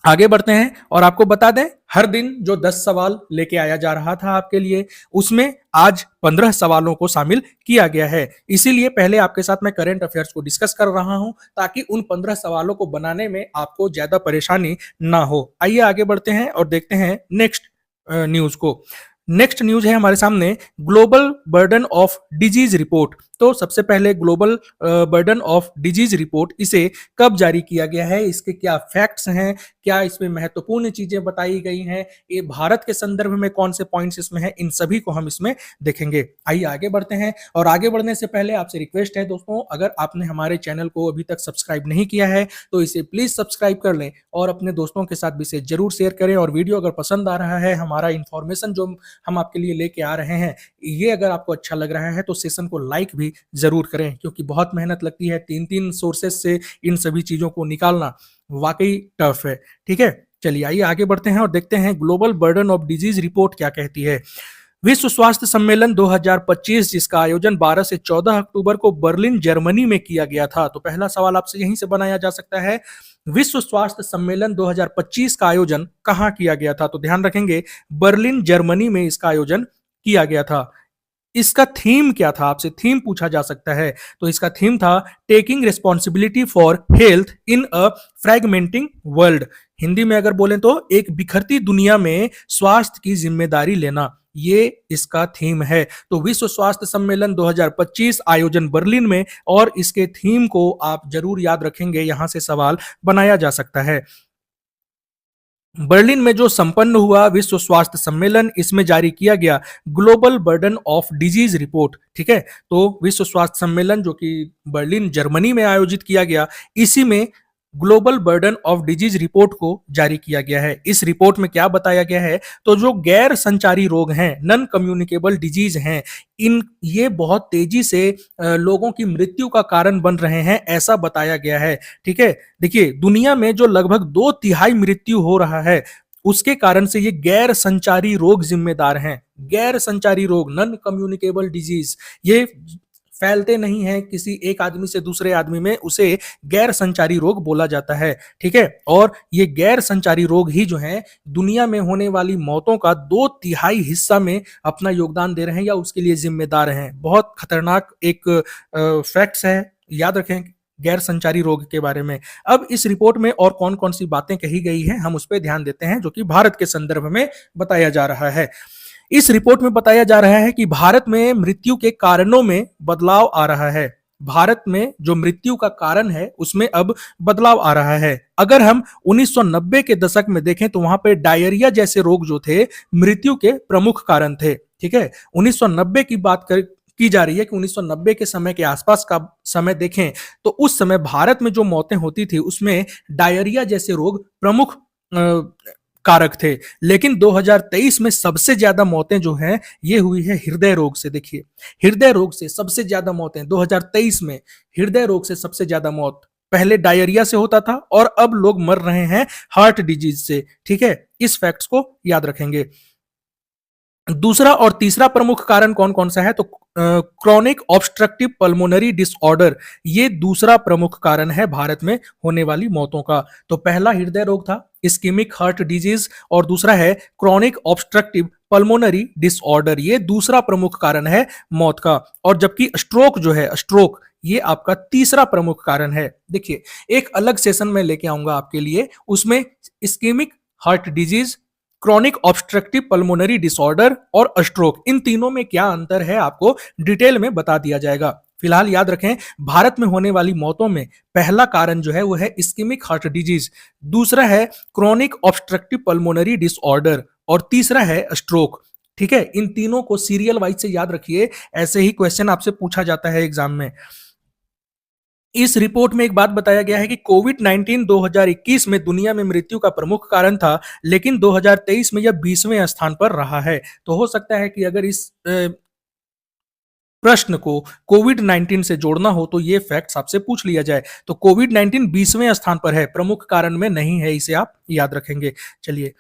आगे बढ़ते हैं और आपको बता दें, हर दिन जो 10 सवाल लेके आया जा रहा था आपके लिए, उसमें आज 15 सवालों को शामिल किया गया है। इसीलिए पहले आपके साथ मैं करंट अफेयर्स को डिस्कस कर रहा हूं, ताकि उन 15 सवालों को बनाने में आपको ज्यादा परेशानी ना हो। आइए आगे बढ़ते हैं और देखते हैं नेक्स्ट न्यूज को। नेक्स्ट न्यूज है हमारे सामने global burden of disease report. तो सबसे पहले global burden of disease report, इसे कब जारी किया गया है, इसके क्या फैक्ट्स हैं, क्या इसमें महत्वपूर्ण चीजें बताई गई हैं, ये भारत के संदर्भ में कौन से पॉइंट्स इसमें हैं, इन सभी को हम इसमें देखेंगे। आइए आगे बढ़ते हैं। और आगे बढ़ने से पहले आपसे रिक्वेस्ट है दोस्तों, अगर आपने हमारे चैनल को अभी तक सब्सक्राइब नहीं किया है तो इसे प्लीज सब्सक्राइब कर लें और अपने दोस्तों के साथ भी इसे जरूर शेयर करें। और वीडियो अगर पसंद आ रहा है, हमारा इंफॉर्मेशन जो हम आपके लिए लेके आ रहे हैं, ये अगर आपको अच्छा लग रहा है तो सेशन को लाइक भी जरूर करें, क्योंकि बहुत मेहनत लगती है। 3-3 सोर्सेस से इन सभी चीजों को निकालना वाकई टफ है। ठीक है, चलिए आइए आगे बढ़ते हैं और देखते हैं global burden of disease report क्या कहती है। विश्व स्वास्थ्य सम्मेलन 2025 जिसका आयोजन 12 से 14 अक्टूबर को बर्लिन जर्मनी में किया गया था। तो पहला सवाल आपसे यहीं से बनाया जा सकता है, विश्व स्वास्थ्य सम्मेलन 2025 का आयोजन कहाँ किया गया था? तो ध्यान रखेंगे, बर्लिन जर्मनी में इसका आयोजन किया गया था। इसका थीम क्या था? आपसे थीम पूछा जा सकता है। तो इसका थीम था taking responsibility for health in a fragmenting world. Hindi में अगर बोलें तो एक बिखरती दुनिया में स्वास्थ्य की जिम्मेदारी लेना, ये इसका थीम है। तो विश्व स्वास्थ्य सम्मेलन 2025 आयोजन बर्लिन में, और इसके थीम को आप जरूर याद रखेंगे, यहां से सवाल बनाया जा सकता है। बर्लिन में जो संपन्न हुआ विश्व स्वास्थ्य सम्मेलन, इसमें जारी किया गया global burden of disease report. ठीक है, तो विश्व स्वास्थ्य सम्मेलन जो कि बर्लिन जर्मनी में आयोजित किया गया, इसी में global burden of disease report को जारी किया गया है। इस रिपोर्ट में क्या बताया गया है? तो जो गैर संचारी रोग हैं, नॉन कम्युनिकेबल डिजीज हैं, इन ये बहुत तेजी से लोगों की मृत्यु का कारण बन रहे हैं, ऐसा बताया गया है। ठीक है, देखिए दुनिया में जो लगभग 2/3 मृत्यु हो रहा है, उसके कारण से ये गैर संचारी रोग जिम्मेदार हैं। गैर संचारी रोग, नॉन कम्युनिकेबल डिजीज, ये फैलते नहीं हैं किसी एक आदमी से दूसरे आदमी में, उसे गैर संचारी रोग बोला जाता है। ठीक है, और ये गैर संचारी रोग ही जो है दुनिया में होने वाली मौतों का 2/3 हिस्सा में अपना योगदान दे रहे हैं या उसके लिए जिम्मेदार हैं। बहुत खतरनाक एक फैक्ट्स है, याद रखें गैर संचारी रोग के बारे में। अब इस रिपोर्ट में और कौन कौन सी बातें कही गई हैं, हम उस पर ध्यान देते हैं, जो कि भारत के संदर्भ में बताया जा रहा है। इस रिपोर्ट में बताया जा रहा है कि भारत में मृत्यु के कारणों में बदलाव आ रहा है। भारत में जो मृत्यु का कारण है उसमें अब बदलाव आ रहा है। अगर हम 1990 के दशक में देखें तो वहां पे डायरिया जैसे रोग जो थे मृत्यु के प्रमुख कारण थे। ठीक है, 1990 की बात की जा रही है कि 1990 के समय के आसपास का समय देखें तो उस समय भारत में जो मौतें होती थी उसमें डायरिया जैसे रोग प्रमुख कारक थे। लेकिन 2023 में सबसे ज्यादा मौतें जो हैं ये हुई है हृदय रोग से। देखिए, हृदय रोग से सबसे ज्यादा मौतें 2023 में, हृदय रोग से सबसे ज्यादा मौत, पहले डायरिया से होता था और अब लोग मर रहे हैं हार्ट डिजीज से। ठीक है, इस फैक्ट्स को याद रखेंगे। दूसरा और तीसरा प्रमुख कारण कौन कौन सा है? तो क्रॉनिक ऑब्स्ट्रक्टिव पल्मोनरी डिसऑर्डर, ये दूसरा प्रमुख कारण है भारत में होने वाली मौतों का। तो पहला हृदय रोग था, इस्कीमिक हार्ट डिजीज, और दूसरा है क्रॉनिक ऑब्स्ट्रक्टिव पल्मोनरी डिसऑर्डर, ये दूसरा प्रमुख कारण है मौत का। और जबकि स्ट्रोक जो है, स्ट्रोक ये आपका तीसरा प्रमुख कारण है। देखिए, एक अलग सेशन में लेके आऊंगा आपके लिए, उसमें ischaemic heart disease, chronic obstructive pulmonary disorder और स्ट्रोक, इन तीनों में क्या अंतर है आपको डिटेल में बता दिया जाएगा। फिलहाल याद रखें, भारत में होने वाली मौतों में पहला कारण जो है वो है इस्कीमिक हार्ट डिजीज, दूसरा है क्रॉनिक ऑब्स्ट्रक्टिव पल्मोनरी डिसऑर्डर और तीसरा है स्ट्रोक। ठीक है, इन तीनों को सीरियल वाइज से याद रखिए, ऐसे ही क्वेश्चन आपसे पूछा जाता है एग्जाम में। इस रिपोर्ट में एक बात बताया गया है कि कोविड-19 2021 में दुनिया में मृत्यु का प्रमुख कारण था, लेकिन 2023 में यह 20वें स्थान पर रहा है। तो हो सकता है कि अगर इस प्रश्न को कोविड-19 से जोड़ना हो तो ये फैक्ट्स आपसे पूछ लिया जाए। तो कोविड-19 20वें स्थान पर है, प्रमुख कारण में नहीं है, इसे आप याद रखेंगे। चलिए,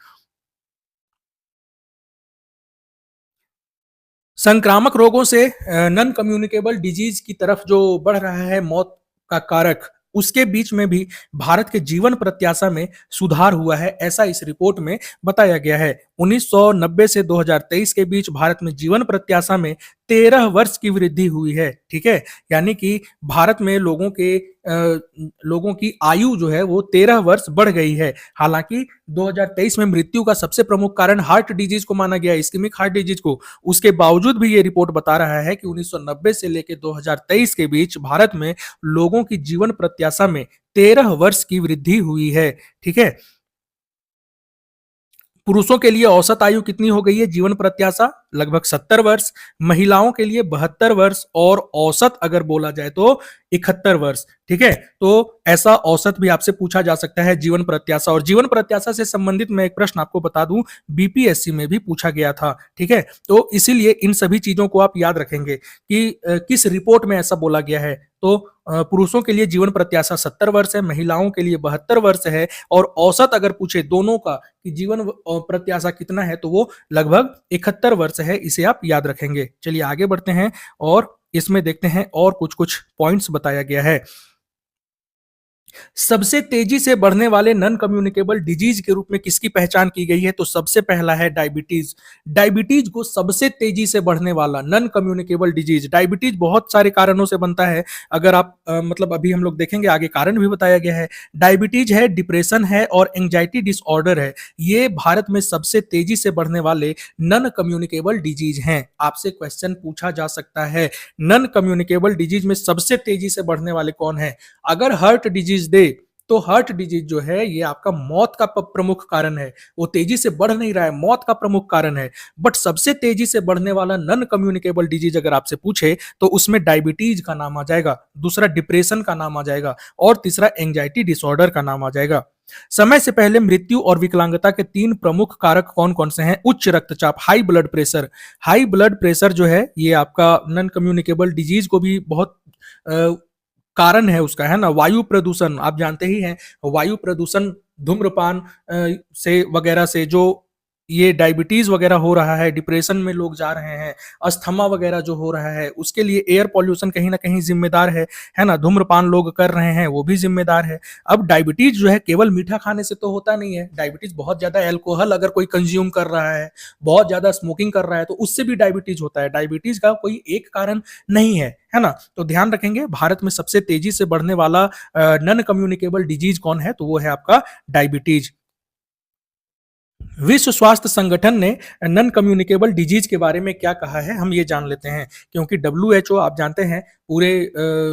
संक्रामक रोगों से नॉन कम्युनिकेबल डिजीज की तरफ जो बढ़ रहा है मौत का कारक, उसके बीच में भी भारत के जीवन प्रत्याशा में सुधार हुआ है, ऐसा इस रिपोर्ट में बताया गया है। 1990 से 2023 के बीच भारत में जीवन प्रत्याशा में 13 वर्ष की वृद्धि हुई है। ठीक है, यानी कि भारत में लोगों की आयु जो है वो 13 वर्ष बढ़ गई है। हालांकि 2023 में मृत्यु का सबसे प्रमुख कारण हार्ट डिजीज को माना गया, इस्कीमिक हार्ट डिजीज को। उसके बावजूद भी ये रिपोर्ट बता रहा है कि 1990 से लेकर 2023 के बीच भारत में लोगों की जीवन प्रत्याशा में 13 वर्ष की वृद्धि हुई है। ठीक है, पुरुषों के लिए औसत आयु कितनी हो गई है जीवन प्रत्याशा? लगभग 70 वर्ष, महिलाओं के लिए 72 वर्ष, और औसत अगर बोला जाए तो 71 वर्ष। ठीक है, तो ऐसा औसत भी आपसे पूछा जा सकता है जीवन प्रत्याशा। और जीवन प्रत्याशा से संबंधित मैं एक प्रश्न आपको बता दूं, बीपीएससी में भी पूछा गया था। ठीक है, तो इसीलिए इन सभी चीजों को आप याद रखेंगे कि किस रिपोर्ट में ऐसा बोला गया है। तो पुरुषों के लिए जीवन प्रत्याशा 70 वर्ष है, महिलाओं के लिए 72 वर्ष है, और औसत अगर पूछे दोनों का कि जीवन प्रत्याशा कितना है, तो वो लगभग 71 वर्ष है। इसे आप याद रखेंगे। चलिए आगे बढ़ते हैं और इसमें देखते हैं और कुछ कुछ पॉइंट्स बताया गया है। सबसे तेजी से बढ़ने वाले नॉन कम्युनिकेबल डिजीज के रूप में किसकी पहचान की गई है? तो सबसे पहला है डायबिटीज। डायबिटीज को सबसे तेजी से बढ़ने वाला नॉन कम्युनिकेबल डिजीज, डायबिटीज बहुत सारे कारणों से बनता है। अगर आप मतलब अभी हम लोग देखेंगे आगे कारण भी बताया गया है। डायबिटीज है, डिप्रेशन है और एंजाइटी डिसऑर्डर है। ये भारत में सबसे तेजी से बढ़ने वाले नॉन कम्युनिकेबल डिजीज हैं। आपसे क्वेश्चन पूछा जा सकता है, नॉन कम्युनिकेबल डिजीज में सबसे तेजी से बढ़ने वाले कौन है? अगर हार्ट डिजीज दे तो हार्ट डिजीज जो है ये आपका मौत का प्रमुख कारण है। वो तेजी से बढ़ नहीं रहा है, मौत का प्रमुख कारण है। बट सबसे तेजी से बढ़ने वाला नॉन कम्युनिकेबल डिजीज अगर आपसे पूछे तो उसमें डायबिटीज का नाम आ जाएगा, दूसरा डिप्रेशन का नाम आ जाएगा और तीसरा एंजाइटी डिसऑर्डर का नाम आ जाएगा। समय से पहले मृत्यु और विकलांगता के 3 प्रमुख कारक कौन कौन से हैं? उच्च रक्तचाप, high blood pressure. High blood pressure जो है ये आपका नॉन कम्युनिकेबल डिजीज को भी बहुत कारण है उसका, है ना। वायु प्रदूषण आप जानते ही हैं, वायु प्रदूषण, धूम्रपान से वगैरह से जो ये डायबिटीज वगैरह हो रहा है, डिप्रेशन में लोग जा रहे हैं, अस्थमा वगैरह जो हो रहा है, उसके लिए एयर पॉल्यूशन कहीं ना कहीं जिम्मेदार है ना। धूम्रपान लोग कर रहे हैं वो भी जिम्मेदार है। अब डायबिटीज जो है केवल मीठा खाने से तो होता नहीं है। डायबिटीज बहुत ज्यादा अल्कोहल अगर कोई कंज्यूम कर रहा है, बहुत ज्यादा स्मोकिंग कर रहा है, तो उससे भी डायबिटीज होता है। डायबिटीज का कोई एक कारण नहीं है ना। तो ध्यान रखेंगे, भारत में सबसे तेजी से बढ़ने वाला नॉन कम्युनिकेबल डिजीज कौन है? तो वो है आपका डायबिटीज। विश्व स्वास्थ्य संगठन ने नॉन कम्युनिकेबल डिजीज के बारे में क्या कहा है, हम ये जान लेते हैं। क्योंकि WHO आप जानते हैं पूरे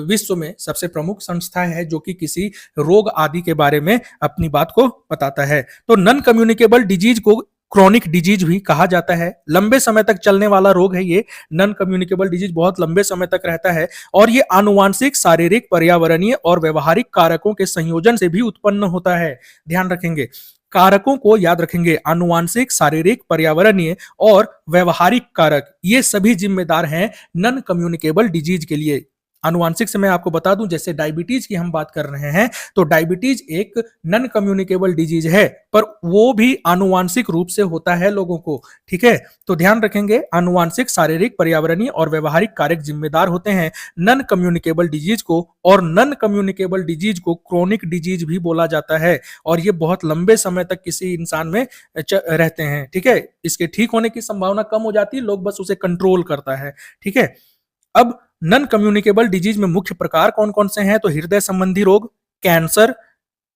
विश्व में सबसे प्रमुख संस्था है जो कि किसी रोग आदि के बारे में अपनी बात को बताता है। तो नॉन कम्युनिकेबल डिजीज को क्रॉनिक डिजीज भी कहा जाता है। लंबे समय तक चलने वाला रोग है ये। नॉन कम्युनिकेबल डिजीज बहुत लंबे समय तक रहता है और ये आनुवांशिक, शारीरिक, पर्यावरणीय और व्यवहारिक कारकों के संयोजन से भी उत्पन्न होता है। ध्यान रखेंगे, कारकों को याद रखेंगे, आनुवांशिक, शारीरिक, पर्यावरणीय और व्यवहारिक कारक, ये सभी जिम्मेदार हैं नॉन कम्युनिकेबल डिजीज के लिए। आनुवांशिक से मैं आपको बता दूं, जैसे डायबिटीज की हम बात कर रहे हैं, तो डायबिटीज एक नॉन कम्युनिकेबल डिजीज है, पर वो भी आनुवांशिक रूप से होता है लोगों को। ठीक है, तो ध्यान रखेंगे, आनुवांशिक, शारीरिक, पर्यावरणीय और व्यवहारिक कारक जिम्मेदार होते हैं नॉन कम्युनिकेबल डिजीज को। और नॉन कम्युनिकेबल डिजीज को क्रोनिक डिजीज भी बोला जाता है और ये बहुत लंबे समय तक किसी इंसान में रहते हैं। ठीक है, इसके ठीक होने की संभावना कम हो जाती है, लोग बस उसे कंट्रोल करता है। ठीक है, अब नॉन कम्युनिकेबल डिजीज में मुख्य प्रकार कौन कौन से हैं? तो हृदय संबंधी रोग, कैंसर,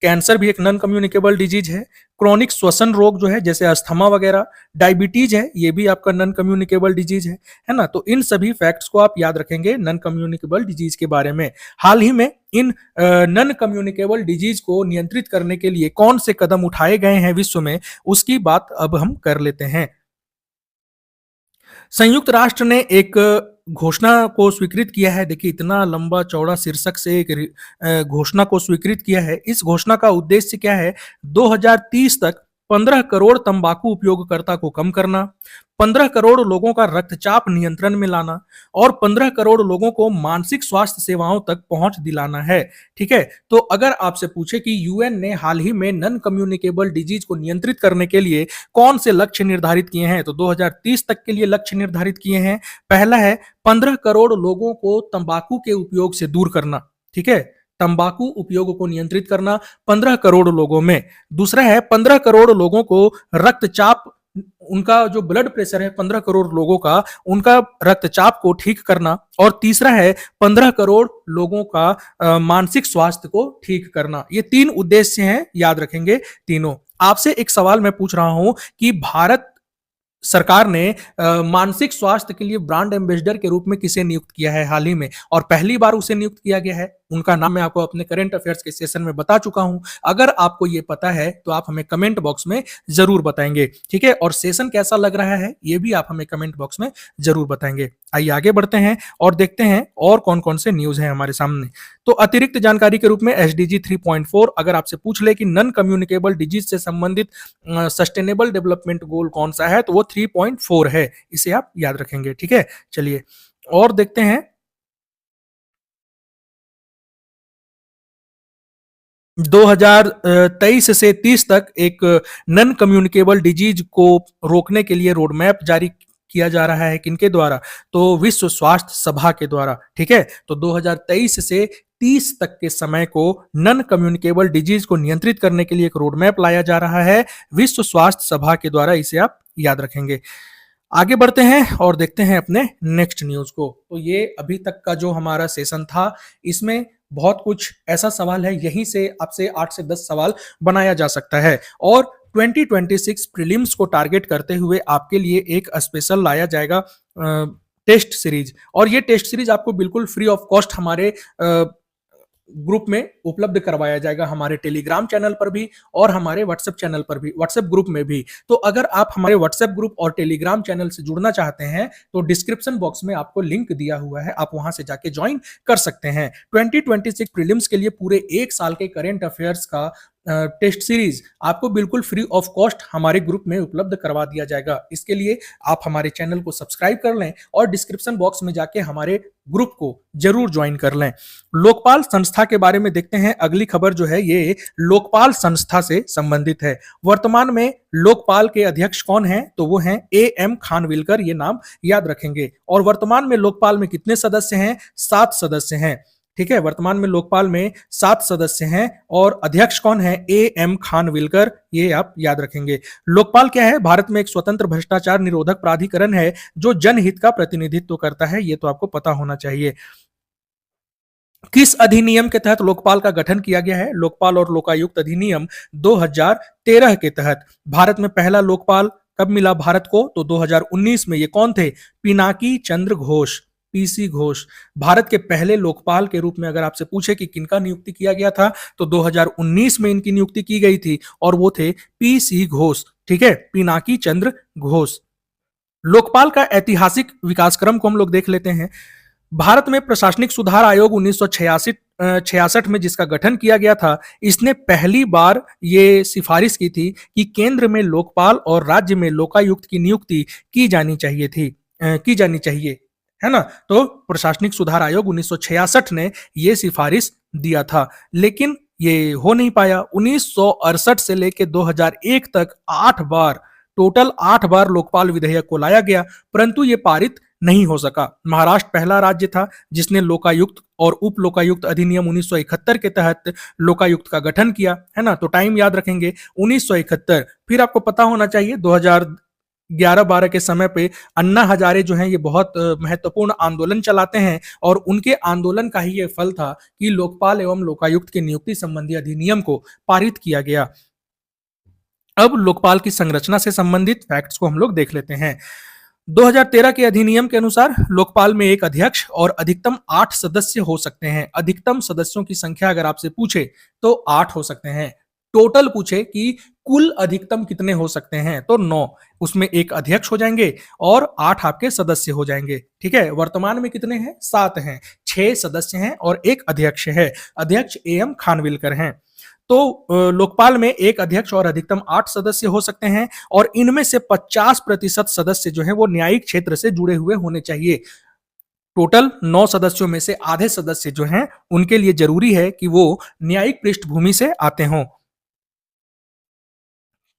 कैंसर भी एक नॉन कम्युनिकेबल डिजीज है। क्रोनिक श्वसन रोग जो है जैसे अस्थमा वगैरह, डायबिटीज है ये भी आपका नॉन कम्युनिकेबल डिजीज है ना। तो इन सभी फैक्ट्स को आप याद रखेंगे नॉन कम्युनिकेबल डिजीज के बारे में। हाल ही में इन नॉन कम्युनिकेबल डिजीज को नियंत्रित करने के लिए कौन से कदम उठाए गए हैं विश्व में, उसकी बात अब हम कर लेते हैं। संयुक्त राष्ट्र ने एक घोषणा को स्वीकृत किया है। देखिए इतना लंबा चौड़ा शीर्षक से एक घोषणा को स्वीकृत किया है। इस घोषणा का उद्देश्य क्या है? 2030 तक 15 करोड़ तंबाकू उपयोगकर्ता को कम करना, 15 करोड़ लोगों का रक्तचाप नियंत्रण में लाना और 15 करोड़ लोगों को मानसिक स्वास्थ्य सेवाओं तक पहुंच दिलाना है। ठीक है, तो अगर आपसे पूछे कि यूएन ने हाल ही में नॉन कम्युनिकेबल डिजीज को नियंत्रित करने के लिए कौन से लक्ष्य निर्धारित किए हैं, तो 2030 तक के लिए लक्ष्य निर्धारित किए हैं। पहला है 15 करोड़ लोगों को तंबाकू के उपयोग से दूर करना। ठीक है, तंबाकू उपयोग को नियंत्रित करना 15 करोड़ लोगों में। दूसरा है 15 करोड़ लोगों को रक्तचाप, उनका जो ब्लड प्रेशर है 15 करोड़ लोगों का, उनका रक्तचाप को ठीक करना। और तीसरा है 15 करोड़ लोगों का मानसिक स्वास्थ्य को ठीक करना। ये 3 उद्देश्य हैं, याद रखेंगे तीनों। आपसे एक सवाल मैं पूछ रहा हूं कि भारत सरकार ने मानसिक स्वास्थ्य के लिए ब्रांड एम्बेसडर के रूप में किसे नियुक्त किया है हाल ही में, और पहली बार उसे नियुक्त किया गया है उनका नाम मैं आपको अपने करंट अफेयर्स के सेशन में बता चुका हूं। अगर आपको ये पता है तो आप हमें कमेंट बॉक्स में जरूर बताएंगे, ठीक है। और सेशन कैसा लग रहा है ये भी आप हमें कमेंट बॉक्स में जरूर बताएंगे। आइए आगे बढ़ते हैं और देखते हैं और कौन कौन से न्यूज हैं हमारे सामने। तो अतिरिक्त जानकारी के रूप में एसडीजी 3.4 अगर आपसे पूछ ले कि नॉन कम्युनिकेबल डिजीज से संबंधित सस्टेनेबल डेवलपमेंट गोल कौन सा है, तो वो 3.4 है। इसे आप याद रखेंगे, ठीक है। चलिए और देखते हैं। 2023 से 30 तक एक नॉन कम्युनिकेबल डिजीज को रोकने के लिए रोड मैप जारी किया जा रहा है। किनके द्वारा? तो विश्व स्वास्थ्य सभा के द्वारा, ठीक है। तो 2023 से 30 तक के समय को नॉन कम्युनिकेबल डिजीज को नियंत्रित करने के लिए एक रोड मैप लाया जा रहा है विश्व स्वास्थ्य सभा के द्वारा। इसे आप याद रखेंगे। आगे बढ़ते हैं और देखते हैं अपने नेक्स्ट न्यूज को। तो ये अभी तक का जो हमारा सेशन था, इसमें बहुत कुछ ऐसा सवाल है, यहीं से आपसे 8 से 10 सवाल बनाया जा सकता है। और 2026 प्रीलिम्स को टारगेट करते हुए आपके लिए एक स्पेशल लाया जाएगा टेस्ट सीरीज। और ये टेस्ट सीरीज आपको बिल्कुल फ्री ऑफ कॉस्ट हमारे ग्रुप में उपलब्ध करवाया जाएगा, हमारे टेलीग्राम चैनल पर भी और हमारे व्हाट्सएप चैनल पर भी, व्हाट्सएप ग्रुप में भी। तो अगर आप हमारे व्हाट्सएप ग्रुप और टेलीग्राम चैनल से जुड़ना चाहते हैं तो डिस्क्रिप्शन बॉक्स में आपको लिंक दिया हुआ है, आप वहां से जाके ज्वाइन कर सकते हैं। 2026 प्रीलिम्स के लिए पूरे 1 साल के करेंट अफेयर्स का टेस्ट सीरीज आपको बिल्कुल फ्री ऑफ कॉस्ट हमारे ग्रुप में उपलब्ध करवा दिया जाएगा। इसके लिए आप हमारे चैनल को सब्सक्राइब कर लें और डिस्क्रिप्शन बॉक्स में जाके हमारे ग्रुप को जरूर ज्वाइन कर लें। लोकपाल संस्था के बारे में देखते हैं। अगली खबर जो है ये लोकपाल संस्था से संबंधित है। वर्तमान में लोकपाल के अध्यक्ष कौन हैं? तो वो हैं एएम खानविलकर, ये नाम याद रखेंगे। और वर्तमान में लोकपाल में कितने सदस्य हैं? 7 सदस्य हैं, ठीक है। वर्तमान में लोकपाल में 7 सदस्य हैं और अध्यक्ष कौन है? एएम खानविलकर, ये आप याद रखेंगे। लोकपाल क्या है? भारत में एक स्वतंत्र भ्रष्टाचार निरोधक प्राधिकरण है जो जनहित का प्रतिनिधित्व करता है। ये तो आपको पता होना चाहिए। किस अधिनियम के तहत लोकपाल का गठन किया गया है? लोकपाल और लोकायुक्त अधिनियम 2013 के तहत। भारत में पहला लोकपाल कब मिला भारत को? तो 2019 में। ये कौन थे? पिनाकी चंद्र घोष, पीसी घोष। भारत के पहले लोकपाल के रूप में अगर आपसे पूछे कि किनका नियुक्ति किया गया था तो 2019 में इनकी नियुक्ति की गई थी और वो थे पीसी घोष, ठीक है, पिनाकी चंद्र घोष। लोकपाल का ऐतिहासिक विकासक्रम को हम लोग देख लेते हैं। भारत में प्रशासनिक सुधार आयोग 1966 में जिसका गठन किया गया था, इसने पहली बार ये सिफारिश की थी कि केंद्र में लोकपाल और राज्य में लोकायुक्त की नियुक्ति की जानी चाहिए, है ना। तो प्रशासनिक सुधार आयोग 1966 ने ये सिफारिश दिया था, लेकिन ये हो नहीं पाया। 1968 से लेकर 2001 तक 8 बार, टोटल 8 बार लोकपाल विधेयक को लाया गया, परंतु ये पारित नहीं हो सका। महाराष्ट्र पहला राज्य था जिसने लोकायुक्त और उप लोकायुक्त अधिनियम 1971 के तहत लोकायुक्त का गठन किया, है ना। तो टाइम याद रखेंगे 1971। फिर आपको पता होना चाहिए 2011-12 के समय पे अन्ना हजारे जो हैं ये बहुत महत्वपूर्ण आंदोलन चलाते हैं और उनके आंदोलन का ही ये फल था कि लोकपाल एवं लोकायुक्त की नियुक्ति संबंधी अधिनियम को पारित किया गया। अब लोकपाल की संरचना से संबंधित फैक्ट्स को हम लोग देख लेते हैं। 2013 के अधिनियम के अनुसार लोकपाल में एक अध्यक्ष और अधिकतम 8 सदस्य हो सकते हैं। अधिकतम सदस्यों की संख्या अगर आपसे पूछे तो 8 हो सकते हैं। टोटल पूछे कि कुल अधिकतम कितने हो सकते हैं तो 9, उसमें एक अध्यक्ष हो जाएंगे और 8 आपके सदस्य हो जाएंगे, ठीक है। वर्तमान में कितने हैं? 7 हैं, 6 सदस्य हैं और एक अध्यक्ष है। अध्यक्ष एएम खानविलकर हैं। तो लोकपाल में एक अध्यक्ष और अधिकतम 8 सदस्य हो सकते हैं और इनमें से 50% सदस्य जो है वो न्यायिक क्षेत्र से जुड़े हुए होने चाहिए। टोटल 9 सदस्यों में से आधे सदस्य जो हैं उनके लिए जरूरी है कि वो न्यायिक पृष्ठभूमि से आते हों,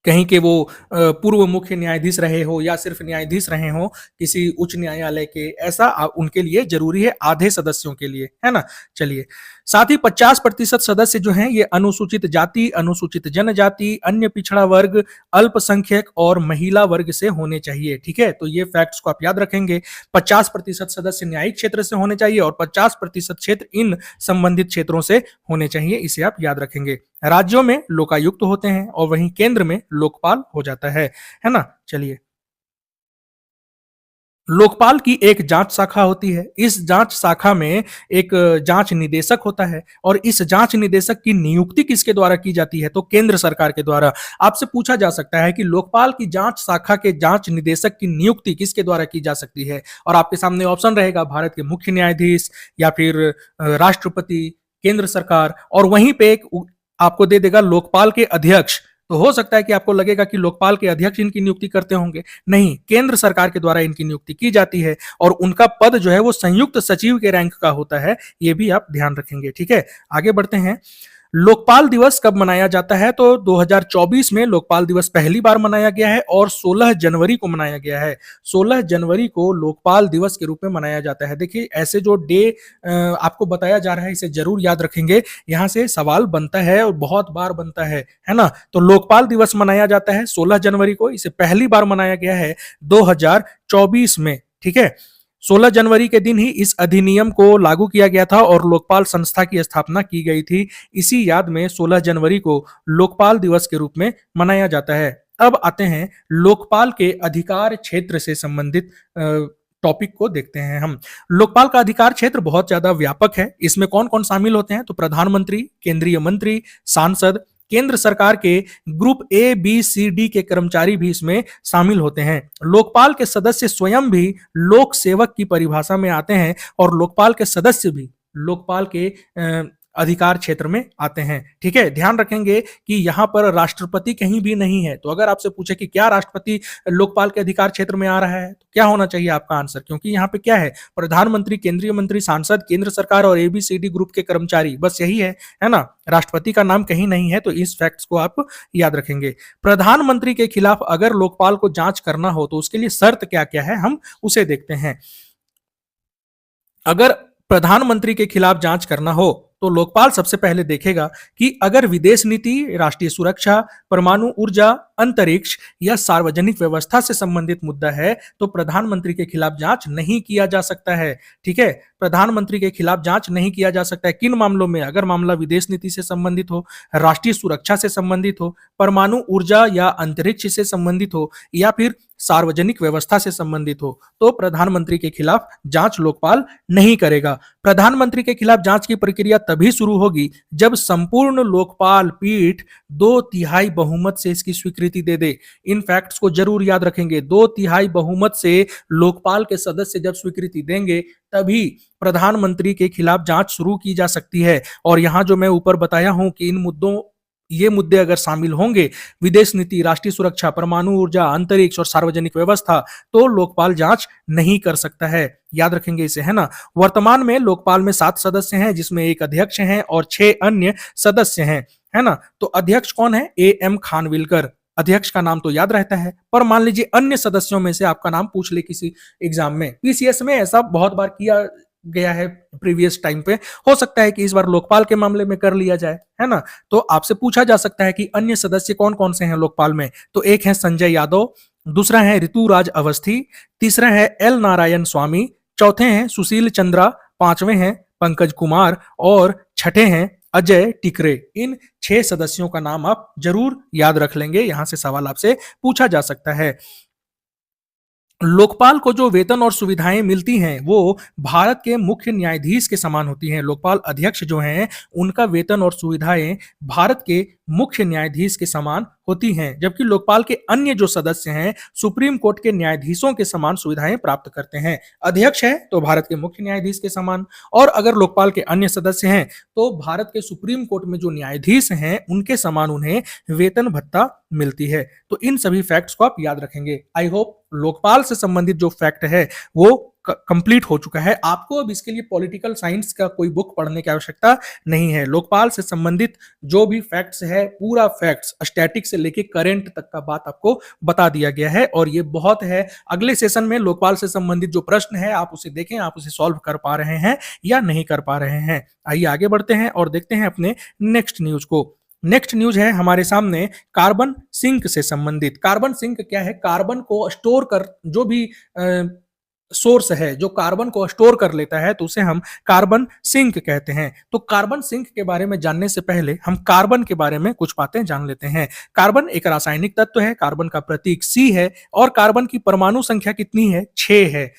कहीं के वो पूर्व मुख्य न्यायाधीश रहे हो या सिर्फ न्यायाधीश रहे हो किसी उच्च न्यायालय के, ऐसा उनके लिए जरूरी है, आधे सदस्यों के लिए, है ना। चलिए, साथ ही 50% सदस्य जो हैं ये अनुसूचित जाति, अनुसूचित जनजाति, अन्य पिछड़ा वर्ग, अल्पसंख्यक और महिला वर्ग से होने चाहिए, ठीक है। तो ये फैक्ट्स को आप याद रखेंगे। 50% सदस्य न्यायिक क्षेत्र से होने चाहिए और 50% क्षेत्र इन संबंधित क्षेत्रों से होने चाहिए, इसे आप याद रखेंगे। राज्यों में लोकायुक्त होते हैं और वहीं केंद्र में लोकपाल हो जाता है ना। चलिए, लोकपाल की एक जांच शाखा होती है। इस जांच शाखा में एक जांच निदेशक होता है और इस जांच निदेशक की नियुक्ति किसके द्वारा की जाती है? तो केंद्र सरकार के द्वारा। आपसे पूछा जा सकता है कि लोकपाल की जांच शाखा के जांच निदेशक की नियुक्ति किसके द्वारा की जा सकती है? और आपके सामने ऑप्शन रहेगा भारत के मुख्य न्यायाधीश या फिर राष्ट्रपति, केंद्र सरकार और वहीं पे एक आपको दे देगा लोकपाल के अध्यक्ष। तो हो सकता है कि आपको लगेगा कि लोकपाल के अध्यक्ष इनकी नियुक्ति करते होंगे। नहीं, केंद्र सरकार के द्वारा इनकी नियुक्ति की जाती है और उनका पद जो है वो संयुक्त सचिव के रैंक का होता है। ये भी आप ध्यान रखेंगे। ठीक है, आगे बढ़ते हैं। लोकपाल दिवस कब मनाया जाता है? तो 2024 में लोकपाल दिवस पहली बार मनाया गया है और 16 जनवरी को मनाया गया है। 16 जनवरी को लोकपाल दिवस के रूप में मनाया जाता है। देखिए, ऐसे जो डे आपको बताया जा रहा है इसे जरूर याद रखेंगे। यहाँ से सवाल बनता है और बहुत बार बनता है ना? तो लोकपाल दिवस मनाया जाता है 16 जनवरी को। इसे पहली बार मनाया गया है 2024 में। ठीक है, 16 जनवरी के दिन ही इस अधिनियम को लागू किया गया था और लोकपाल संस्था की स्थापना की गई थी। इसी याद में 16 जनवरी को लोकपाल दिवस के रूप में मनाया जाता है। अब आते हैं लोकपाल के अधिकार क्षेत्र से संबंधित टॉपिक को देखते हैं हम। लोकपाल का अधिकार क्षेत्र बहुत ज्यादा व्यापक है। इसमें कौन कौन शामिल होते हैं? तो प्रधानमंत्री, केंद्रीय मंत्री, सांसद, केंद्र सरकार के group A B C D के कर्मचारी भी इसमें शामिल होते हैं। लोकपाल के सदस्य स्वयं भी लोक सेवक की परिभाषा में आते हैं और लोकपाल के सदस्य भी लोकपाल के अधिकार क्षेत्र में आते हैं। ठीक है, ध्यान रखेंगे कि यहां पर राष्ट्रपति कहीं भी नहीं है। तो अगर आपसे पूछे कि क्या राष्ट्रपति लोकपाल के अधिकार क्षेत्र में आ रहा है, तो क्या होना चाहिए आपका आंसर? क्योंकि यहाँ पे क्या है, प्रधानमंत्री, केंद्रीय मंत्री, सांसद, केंद्र सरकार और एबीसीडी ग्रुप के कर्मचारी, बस यही है ना? राष्ट्रपति का नाम कहीं नहीं है। तो इस फैक्ट्स को आप याद रखेंगे। प्रधानमंत्री के खिलाफ अगर लोकपाल को जांच करना हो तो उसके लिए शर्त क्या क्या है, हम उसे देखते हैं। अगर प्रधानमंत्री के खिलाफ जांच करना हो तो लोकपाल सबसे पहले देखेगा कि अगर विदेश नीति, राष्ट्रीय सुरक्षा, परमाणु ऊर्जा, अंतरिक्ष या सार्वजनिक व्यवस्था से संबंधित मुद्दा है तो प्रधानमंत्री के खिलाफ जांच नहीं किया जा सकता है। ठीक है, प्रधानमंत्री के खिलाफ जांच नहीं किया जा सकता है। किन मामलों में? अगर मामला विदेश नीति से संबंधित हो, राष्ट्रीय सुरक्षा से संबंधित हो, परमाणु ऊर्जा या अंतरिक्ष से संबंधित हो या फिर सार्वजनिक व्यवस्था से संबंधित हो, तो प्रधानमंत्री के खिलाफ जांच लोकपाल नहीं करेगा। प्रधानमंत्री के खिलाफ जांच की प्रक्रिया तभी शुरू होगी जब संपूर्ण लोकपाल पीठ 2/3 बहुमत से इसकी स्वीकृति दे दे। इन फैक्ट्स को जरूर याद रखेंगे। 2/3 बहुमत से लोकपाल के सदस्य जब स्वीकृति देंगे तभी प्रधानमंत्री के खिलाफ जांच शुरू की जा सकती है। और यहां जो मैं ऊपर बताया हूं कि ये मुद्दे अगर शामिल होंगे, विदेश नीति, राष्ट्रीय सुरक्षा, परमाणु ऊर्जा, अंतरिक्ष और सार्वजनिक व्यवस्था, तो लोकपाल जांच नहीं कर सकता है। याद रखेंगे इसे, है ना? वर्तमान में लोकपाल में 7 सदस्य हैं जिसमें एक अध्यक्ष हैं और 6 अन्य सदस्य हैं, है ना? तो अध्यक्ष कौन है? एएम खानविलकर। अध्यक्ष का नाम तो याद रहता है, पर मान लीजिए अन्य सदस्यों में से आपका नाम पूछ ले किसी एग्जाम में। पीसीएस में ऐसा बहुत बार किया गया है प्रीवियस टाइम पे। हो सकता है कि इस बार लोकपाल के मामले में कर लिया जाए, है ना? तो आपसे पूछा जा सकता है कि अन्य सदस्य कौन कौन से हैं लोकपाल में। तो एक है संजय यादव, दूसरा है ऋतुराज अवस्थी, तीसरा है एल नारायण स्वामी, चौथे हैं सुशील चंद्रा, पांचवें हैं पंकज कुमार और छठे हैं अजय टिकरे। इन 6 सदस्यों का नाम आप जरूर याद रख लेंगे। यहां से सवाल आपसे पूछा जा सकता है। लोकपाल को जो वेतन और सुविधाएं मिलती हैं वो भारत के मुख्य न्यायाधीश के समान होती हैं। लोकपाल अध्यक्ष जो हैं उनका वेतन और सुविधाएं भारत के मुख्य न्यायाधीश के समान होती हैं, जबकि लोकपाल के अन्य जो सदस्य हैं सुप्रीम कोर्ट के न्यायाधीशों के समान सुविधाएं प्राप्त करते हैं। अध्यक्ष है तो भारत के मुख्य न्यायाधीश के समान, और अगर लोकपाल के अन्य सदस्य हैं तो भारत के सुप्रीम कोर्ट में जो न्यायाधीश हैं उनके समान उन्हें वेतन भत्ता मिलती है। तो इन सभी फैक्ट्स को आप याद रखेंगे। आई होप लोकपाल से संबंधित जो फैक्ट है वो कंप्लीट हो चुका है। आपको अब इसके लिए पॉलिटिकल साइंस का कोई बुक पढ़ने की आवश्यकता नहीं है। लोकपाल से संबंधित जो भी फैक्ट्स है, पूरा फैक्ट्स स्टैटिक से लेके करंट तक का बात आपको बता दिया गया है और ये बहुत है। अगले सेशन में लोकपाल से संबंधित जो प्रश्न है आप उसे देखें, आप उसे सॉल्व कर पा रहे हैं या नहीं कर पा रहे हैं। आइए आगे बढ़ते हैं और देखते हैं अपने नेक्स्ट न्यूज को। नेक्स्ट न्यूज है हमारे सामने कार्बन सिंक से संबंधित। कार्बन सिंक क्या है? कार्बन को स्टोर कर जो भी सोर्स है जो कार्बन को स्टोर कर लेता है तो उसे हम कार्बन सिंक कहते हैं। तो कार्बन सिंक के बारे में जानने से पहले हम कार्बन के बारे में कुछ बातें जान लेते हैं। कार्बन एक रासायनिक तत्व है, कार्बन का प्रतीक सी है और कार्बन की परमाणु संख्या कितनी है? 6 है।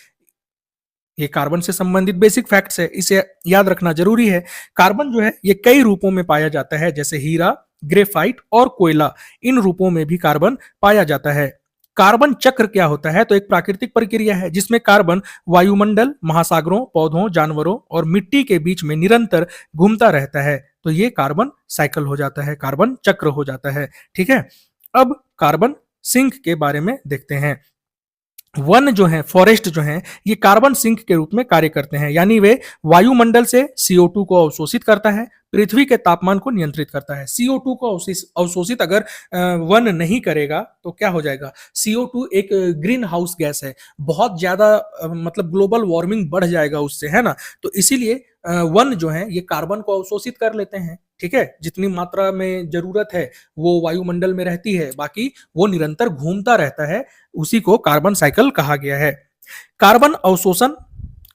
ये कार्बन से संबंधित बेसिक फैक्ट्स है, इसे याद रखना जरूरी है। कार्बन जो है ये कई रूपों में पाया जाता है, जैसे हीरा, ग्रेफाइट और कोयला। इन रूपों में भी कार्बन पाया जाता है। कार्बन चक्र क्या होता है? तो एक प्राकृतिक प्रक्रिया है जिसमें कार्बन वायुमंडल, महासागरों, पौधों, जानवरों और मिट्टी के बीच में निरंतर घूमता रहता है। तो ये कार्बन साइकिल हो जाता है, कार्बन चक्र हो जाता है। ठीक है, अब कार्बन सिंक के बारे में देखते हैं। वन जो है, फॉरेस्ट जो है, ये कार्बन सिंक के रूप में कार्य करते हैं, यानी वे वायुमंडल से CO2 को अवशोषित करता है, पृथ्वी के तापमान को नियंत्रित करता है। CO2 को अवशोषित अगर वन नहीं करेगा तो क्या हो जाएगा? CO2 एक ग्रीन हाउस गैस है, बहुत ज्यादा मतलब ग्लोबल वार्मिंग बढ़ जाएगा उससे, है ना। तो इसीलिए वन जो है ये कार्बन को अवशोषित कर लेते हैं। ठीक है, जितनी मात्रा में जरूरत है वो वायुमंडल में रहती है, बाकी वो निरंतर घूमता रहता है, उसी को कार्बन साइकिल कहा गया है। कार्बन अवशोषण,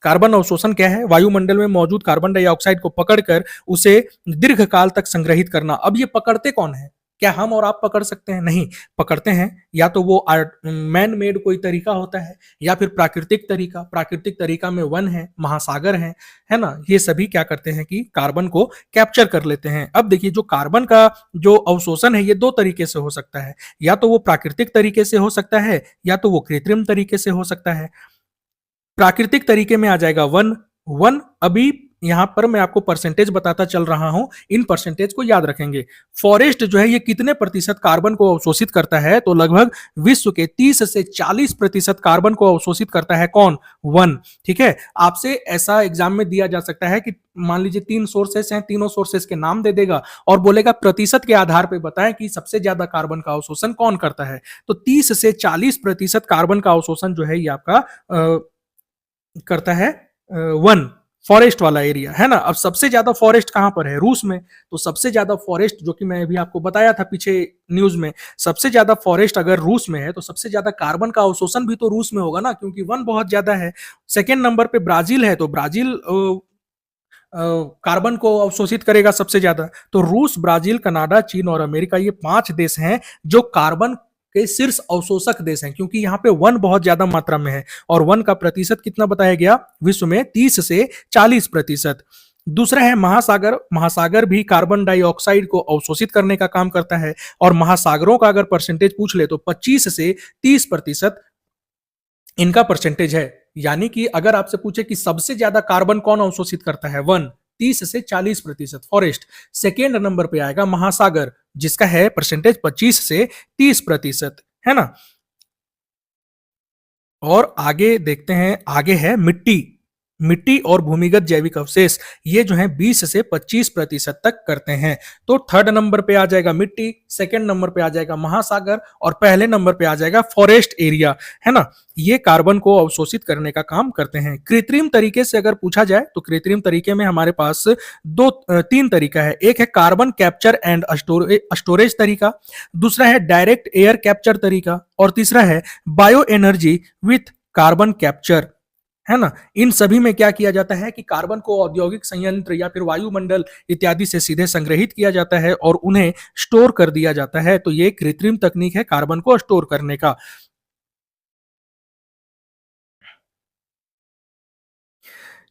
कार्बन अवशोषण क्या है? वायुमंडल में मौजूद कार्बन डाइऑक्साइड को पकड़कर उसे दीर्घ काल तक संग्रहित करना। अब ये पकड़ते कौन है? क्या हम और आप पकड़ सकते हैं? नहीं, पकड़ते हैं या तो वो मैन मेड कोई तरीका होता है या फिर प्राकृतिक तरीका। प्राकृतिक तरीका में वन है, महासागर है ना, ये सभी क्या करते हैं कि कार्बन को कैप्चर कर लेते हैं। अब देखिए, जो कार्बन का जो अवशोषण है ये दो तरीके से हो सकता है, या तो वो प्राकृतिक तरीके से हो सकता है या तो वो कृत्रिम तरीके से हो सकता है। प्राकृतिक तरीके में आ जाएगा वन। वन अभी यहां पर मैं आपको परसेंटेज बताता चल रहा हूं, इन परसेंटेज को याद रखेंगे। फॉरेस्ट जो है ये कितने प्रतिशत कार्बन को अवशोषित करता है? तो लगभग विश्व के 30 से 40% कार्बन को अवशोषित करता है कौन? वन। ठीक है, आपसे ऐसा एग्जाम में दिया जा सकता है कि मान लीजिए 3 सोर्सेस हैं, तीनों सोर्सेस के नाम दे देगा और बोलेगा प्रतिशत के आधार पर बताएं कि सबसे ज्यादा कार्बन का अवशोषण कौन करता है। तो 30 से 40% कार्बन का अवशोषण जो है ये आपका करता है वन, फॉरेस्ट वाला एरिया, है ना। अब सबसे ज्यादा फॉरेस्ट कहां पर है? रूस में। तो सबसे ज्यादा फॉरेस्ट, जो कि मैं अभी आपको बताया था पीछे न्यूज में, सबसे ज्यादा फॉरेस्ट अगर रूस में है तो सबसे ज्यादा कार्बन का अवशोषण भी तो रूस में होगा ना, क्योंकि वन बहुत ज्यादा है। सेकेंड नंबर पे ब्राजील है, तो ब्राजील कार्बन को अवशोषित करेगा सबसे ज्यादा। तो रूस, ब्राजील, कनाडा, चीन और अमेरिका, ये 5 देश हैं जो कार्बन के शीर्ष अवशोषक देश हैं, क्योंकि यहाँ पे वन बहुत ज्यादा मात्रा में है। और वन का प्रतिशत कितना बताया गया? विश्व में 30 से 40%। दूसरा है महासागर। महासागर भी कार्बन डाइऑक्साइड को अवशोषित करने का काम करता है, और महासागरों का अगर परसेंटेज पूछ ले तो 25 से 30% इनका परसेंटेज है। यानी कि अगर आपसे पूछे कि सबसे ज्यादा कार्बन कौन अवशोषित करता है? वन, 30 से 40%। फॉरेस्ट। सेकेंड नंबर पे आएगा महासागर, जिसका है परसेंटेज 25 से 30%, है ना। और आगे देखते हैं, आगे है मिट्टी। मिट्टी और भूमिगत जैविक अवशेष, ये जो है 20 से 25% तक करते हैं। तो थर्ड नंबर पे आ जाएगा मिट्टी, सेकंड नंबर पे आ जाएगा महासागर और पहले नंबर पे आ जाएगा फॉरेस्ट एरिया, है ना। ये कार्बन को अवशोषित करने का काम करते हैं। कृत्रिम तरीके से अगर पूछा जाए तो कृत्रिम तरीके में हमारे पास तीन तरीका है। एक है कार्बन कैप्चर एंड स्टोरेज तरीका, दूसरा है डायरेक्ट एयर कैप्चर तरीका, और तीसरा है bio energy with carbon capture, है ना। इन सभी में क्या किया जाता है कि कार्बन को औद्योगिक संयंत्र या फिर वायुमंडल इत्यादि से सीधे संग्रहित किया जाता है और उन्हें स्टोर कर दिया जाता है। तो ये कृत्रिम तकनीक है कार्बन को स्टोर करने का।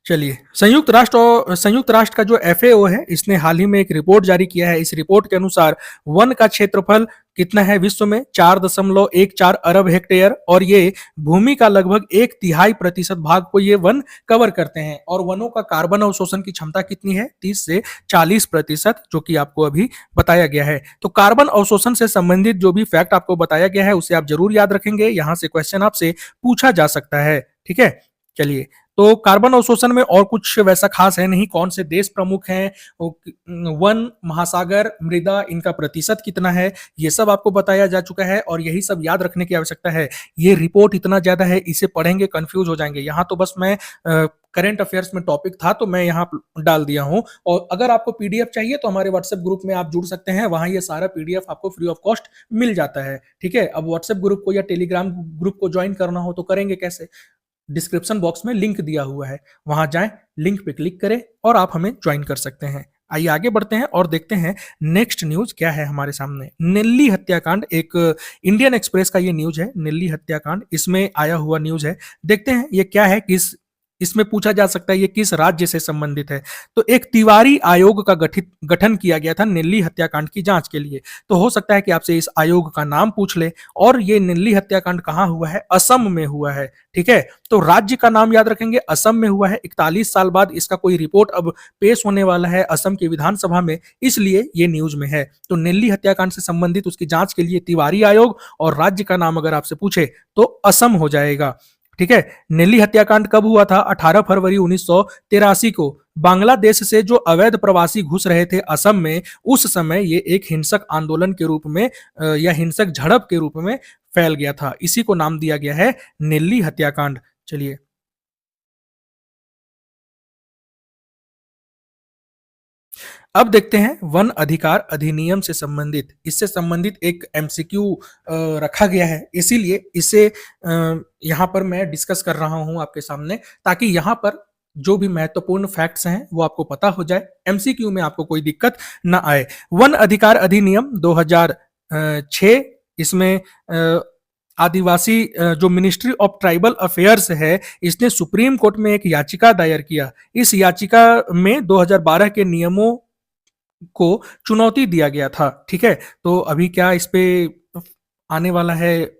चलिए, संयुक्त राष्ट्र का जो FAO है, इसने हाल ही में एक रिपोर्ट जारी किया है। इस रिपोर्ट के अनुसार वन का क्षेत्रफल कितना है विश्व में? 4.14 अरब हेक्टेयर, और ये भूमि का लगभग 1/3% भाग को ये वन कवर करते हैं। और वनों का कार्बन अवशोषण की क्षमता कितनी है? 30 से 40%, जो कि आपको अभी बताया गया है। तो कार्बन अवशोषण से संबंधित जो भी फैक्ट आपको बताया गया है उसे आप जरूर याद रखेंगे, यहां से क्वेश्चन आपसे पूछा जा सकता है। ठीक है, चलिए, तो कार्बन अवशोषण में और कुछ वैसा खास है नहीं। कौन से देश प्रमुख हैं, वन, महासागर, मृदा, इनका प्रतिशत कितना है, ये सब आपको बताया जा चुका है और यही सब याद रखने की आवश्यकता है। ये रिपोर्ट इतना ज्यादा है, इसे पढ़ेंगे कंफ्यूज हो जाएंगे। यहाँ तो बस मैं करंट अफेयर्स में टॉपिक था तो मैं यहाँ डाल दिया हूँ। और अगर आपको PDF चाहिए तो हमारे व्हाट्सएप ग्रुप में आप जुड़ सकते हैं, वहां ये सारा PDF आपको फ्री ऑफ कॉस्ट मिल जाता है। ठीक है, अब व्हाट्सएप ग्रुप को या टेलीग्राम ग्रुप को ज्वाइन करना हो तो करेंगे कैसे? डिस्क्रिप्शन बॉक्स में लिंक दिया हुआ है, वहां जाएं, लिंक पे क्लिक करें और आप हमें ज्वाइन कर सकते हैं। आइए आगे बढ़ते हैं और देखते हैं नेक्स्ट न्यूज क्या है हमारे सामने। नेल्ली हत्याकांड, एक इंडियन एक्सप्रेस का ये न्यूज है, नेल्ली हत्याकांड, इसमें आया हुआ न्यूज है। देखते हैं ये क्या है, किस इसमें पूछा जा सकता है ये किस राज्य से संबंधित है। तो एक तिवारी आयोग का गठन किया गया था नेल्ली हत्याकांड की जांच के लिए। तो हो सकता है कि आपसे इस आयोग का नाम पूछ ले। और ये नेल्ली हत्याकांड कहाँ हुआ है? असम में हुआ है। ठीक है, तो राज्य का नाम याद रखेंगे, असम में हुआ है। 41 साल बाद इसका कोई रिपोर्ट अब पेश होने वाला है असम की विधानसभा में, इसलिए ये न्यूज में है। तो नेल्ली हत्याकांड से संबंधित उसकी जांच के लिए तिवारी आयोग, और राज्य का नाम अगर आपसे पूछे तो असम हो जाएगा। ठीक है, नेल्ली हत्याकांड कब हुआ था? 18 फरवरी 1983 को। बांग्लादेश से जो अवैध प्रवासी घुस रहे थे असम में, उस समय ये एक हिंसक आंदोलन के रूप में या हिंसक झड़प के रूप में फैल गया था। इसी को नाम दिया गया है नेल्ली हत्याकांड। चलिए अब देखते हैं वन अधिकार अधिनियम से संबंधित, इससे संबंधित एक एमसीक्यू रखा गया है, इसीलिए इसे यहाँ पर मैं डिस्कस कर रहा हूँ आपके सामने, ताकि यहाँ पर जो भी महत्वपूर्ण फैक्ट्स हैं वो आपको पता हो जाए, एमसीक्यू में आपको कोई दिक्कत ना आए। वन अधिकार अधिनियम 2006, इसमें आदिवासी जो मिनिस्ट्री ऑफ ट्राइबल अफेयर्स है, इसने सुप्रीम कोर्ट में एक याचिका दायर किया। इस याचिका में 2012 के नियमों को चुनौती दिया गया था। ठीक है, तो अभी क्या इस पे आने वाला है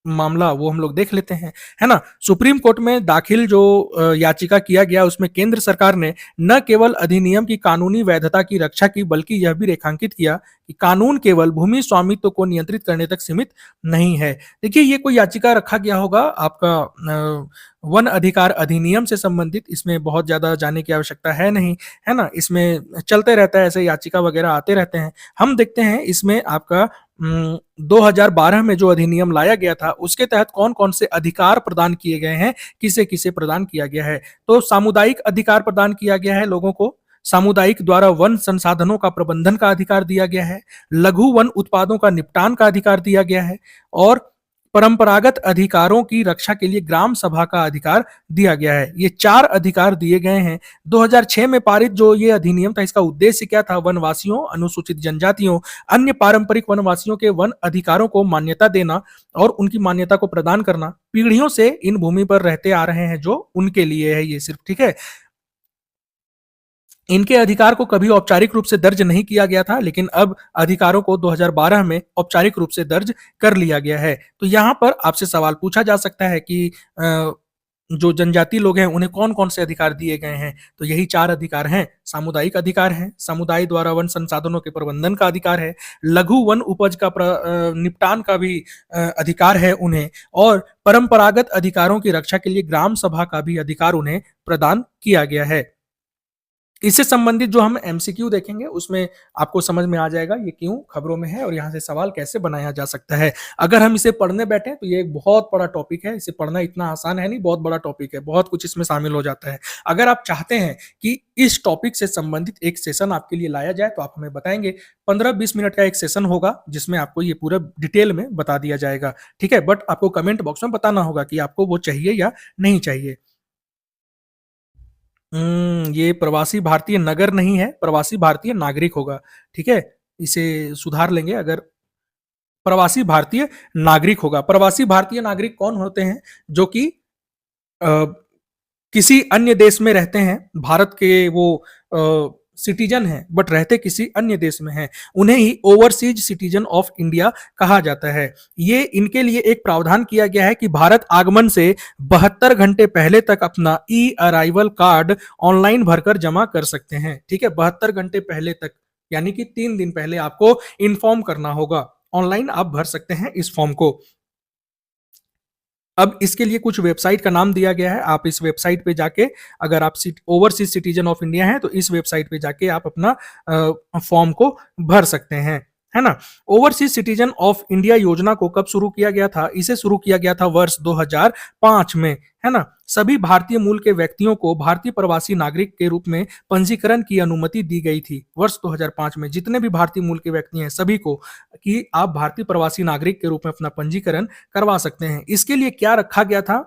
मामला, वो हम लोग देख लेते हैं, है ना। सुप्रीम कोर्ट में दाखिल जो याचिका किया गया, उसमें केंद्र सरकार ने न केवल अधिनियम की कानूनी वैधता की रक्षा की, बल्कि यह भी रेखांकित किया कि कानून केवल भूमि स्वामित्व को नियंत्रित करने तक सीमित नहीं है। देखिए, ये कोई याचिका रखा गया होगा आपका वन अधिकार अधिनियम से संबंधित, इसमें बहुत ज्यादा जाने की आवश्यकता है नहीं, है ना। इसमें चलते रहता है, ऐसे याचिका वगैरह आते रहते हैं। हम देखते हैं इसमें आपका 2012 में जो अधिनियम लाया गया था, उसके तहत कौन कौन से अधिकार प्रदान किए गए हैं, किसे किसे प्रदान किया गया है। तो सामुदायिक अधिकार प्रदान किया गया है लोगों को, सामुदायिक द्वारा वन संसाधनों का प्रबंधन का अधिकार दिया गया है, लघु वन उत्पादों का निपटान का अधिकार दिया गया है, और परंपरागत अधिकारों की रक्षा के लिए ग्राम सभा का अधिकार दिया गया है। ये 4 अधिकार दिए गए हैं। 2006 में पारित जो ये अधिनियम था, इसका उद्देश्य क्या था? वनवासियों, अनुसूचित जनजातियों, अन्य पारंपरिक वनवासियों के वन अधिकारों को मान्यता देना और उनकी मान्यता को प्रदान करना। पीढ़ियों से इन भूमि पर रहते आ रहे हैं जो, उनके लिए है ये सिर्फ। ठीक है, इनके अधिकार को कभी औपचारिक रूप से दर्ज नहीं किया गया था, लेकिन अब अधिकारों को 2012 में औपचारिक रूप से दर्ज कर लिया गया है। तो यहाँ पर आपसे सवाल पूछा जा सकता है कि जो जनजाति लोग हैं उन्हें कौन कौन से अधिकार दिए गए हैं? तो यही 4 अधिकार हैं। सामुदायिक अधिकार है, समुदाय द्वारा वन संसाधनों के प्रबंधन का अधिकार है, लघु वन उपज का निपटान का भी अधिकार है उन्हें, और परंपरागत अधिकारों की रक्षा के लिए ग्राम सभा का भी अधिकार उन्हें प्रदान किया गया है। इससे संबंधित जो हम एमसीक्यू देखेंगे, उसमें आपको समझ में आ जाएगा ये क्यों खबरों में है और यहाँ से सवाल कैसे बनाया जा सकता है। अगर हम इसे पढ़ने बैठे तो ये एक बहुत बड़ा टॉपिक है, इसे पढ़ना इतना आसान है नहीं, बहुत बड़ा टॉपिक है, बहुत कुछ इसमें शामिल हो जाता है। अगर आप चाहते हैं कि इस टॉपिक से संबंधित एक सेशन आपके लिए लाया जाए, तो आप हमें बताएंगे। 15-20 मिनट का एक सेशन होगा जिसमें आपको ये पूरा डिटेल में बता दिया जाएगा। ठीक है, बट आपको कमेंट बॉक्स में बताना होगा कि आपको वो चाहिए या नहीं चाहिए। ये प्रवासी भारतीय नगर नहीं है, प्रवासी भारतीय नागरिक होगा। ठीक है, इसे सुधार लेंगे। अगर प्रवासी भारतीय नागरिक होगा, प्रवासी भारतीय नागरिक कौन होते हैं? जो कि अ, किसी अन्य देश में रहते हैं, भारत के वो सिटीजन हैं बट रहते किसी अन्य देश में हैं, उन्हें ही ओवरसीज सिटीजन ऑफ इंडिया कहा जाता है। ये इनके लिए एक प्रावधान किया गया है कि भारत आगमन से 72 घंटे पहले तक अपना ई अराइवल कार्ड ऑनलाइन भरकर जमा कर सकते हैं। ठीक है, 72 घंटे पहले तक, यानी कि 3 दिन पहले आपको इन्फॉर्म करना होगा। ऑनलाइन आप भर सकते हैं इस फॉर्म को। अब इसके लिए कुछ वेबसाइट का नाम दिया गया है, आप इस वेबसाइट पे जाके, अगर आप ओवरसीज सिटीजन ऑफ इंडिया हैं तो इस वेबसाइट पे जाके आप अपना फॉर्म को भर सकते हैं, है ना। ओवरसीज सिटीजन ऑफ इंडिया योजना को कब शुरू किया गया था? इसे शुरू किया गया था वर्ष 2005 में, है ना। सभी भारतीय मूल के व्यक्तियों को भारतीय प्रवासी नागरिक के रूप में पंजीकरण की अनुमति दी गई थी वर्ष 2005 में। जितने भी भारतीय मूल के व्यक्ति हैं सभी को, कि आप भारतीय प्रवासी नागरिक के रूप में अपना पंजीकरण करवा सकते हैं। इसके लिए क्या रखा गया था?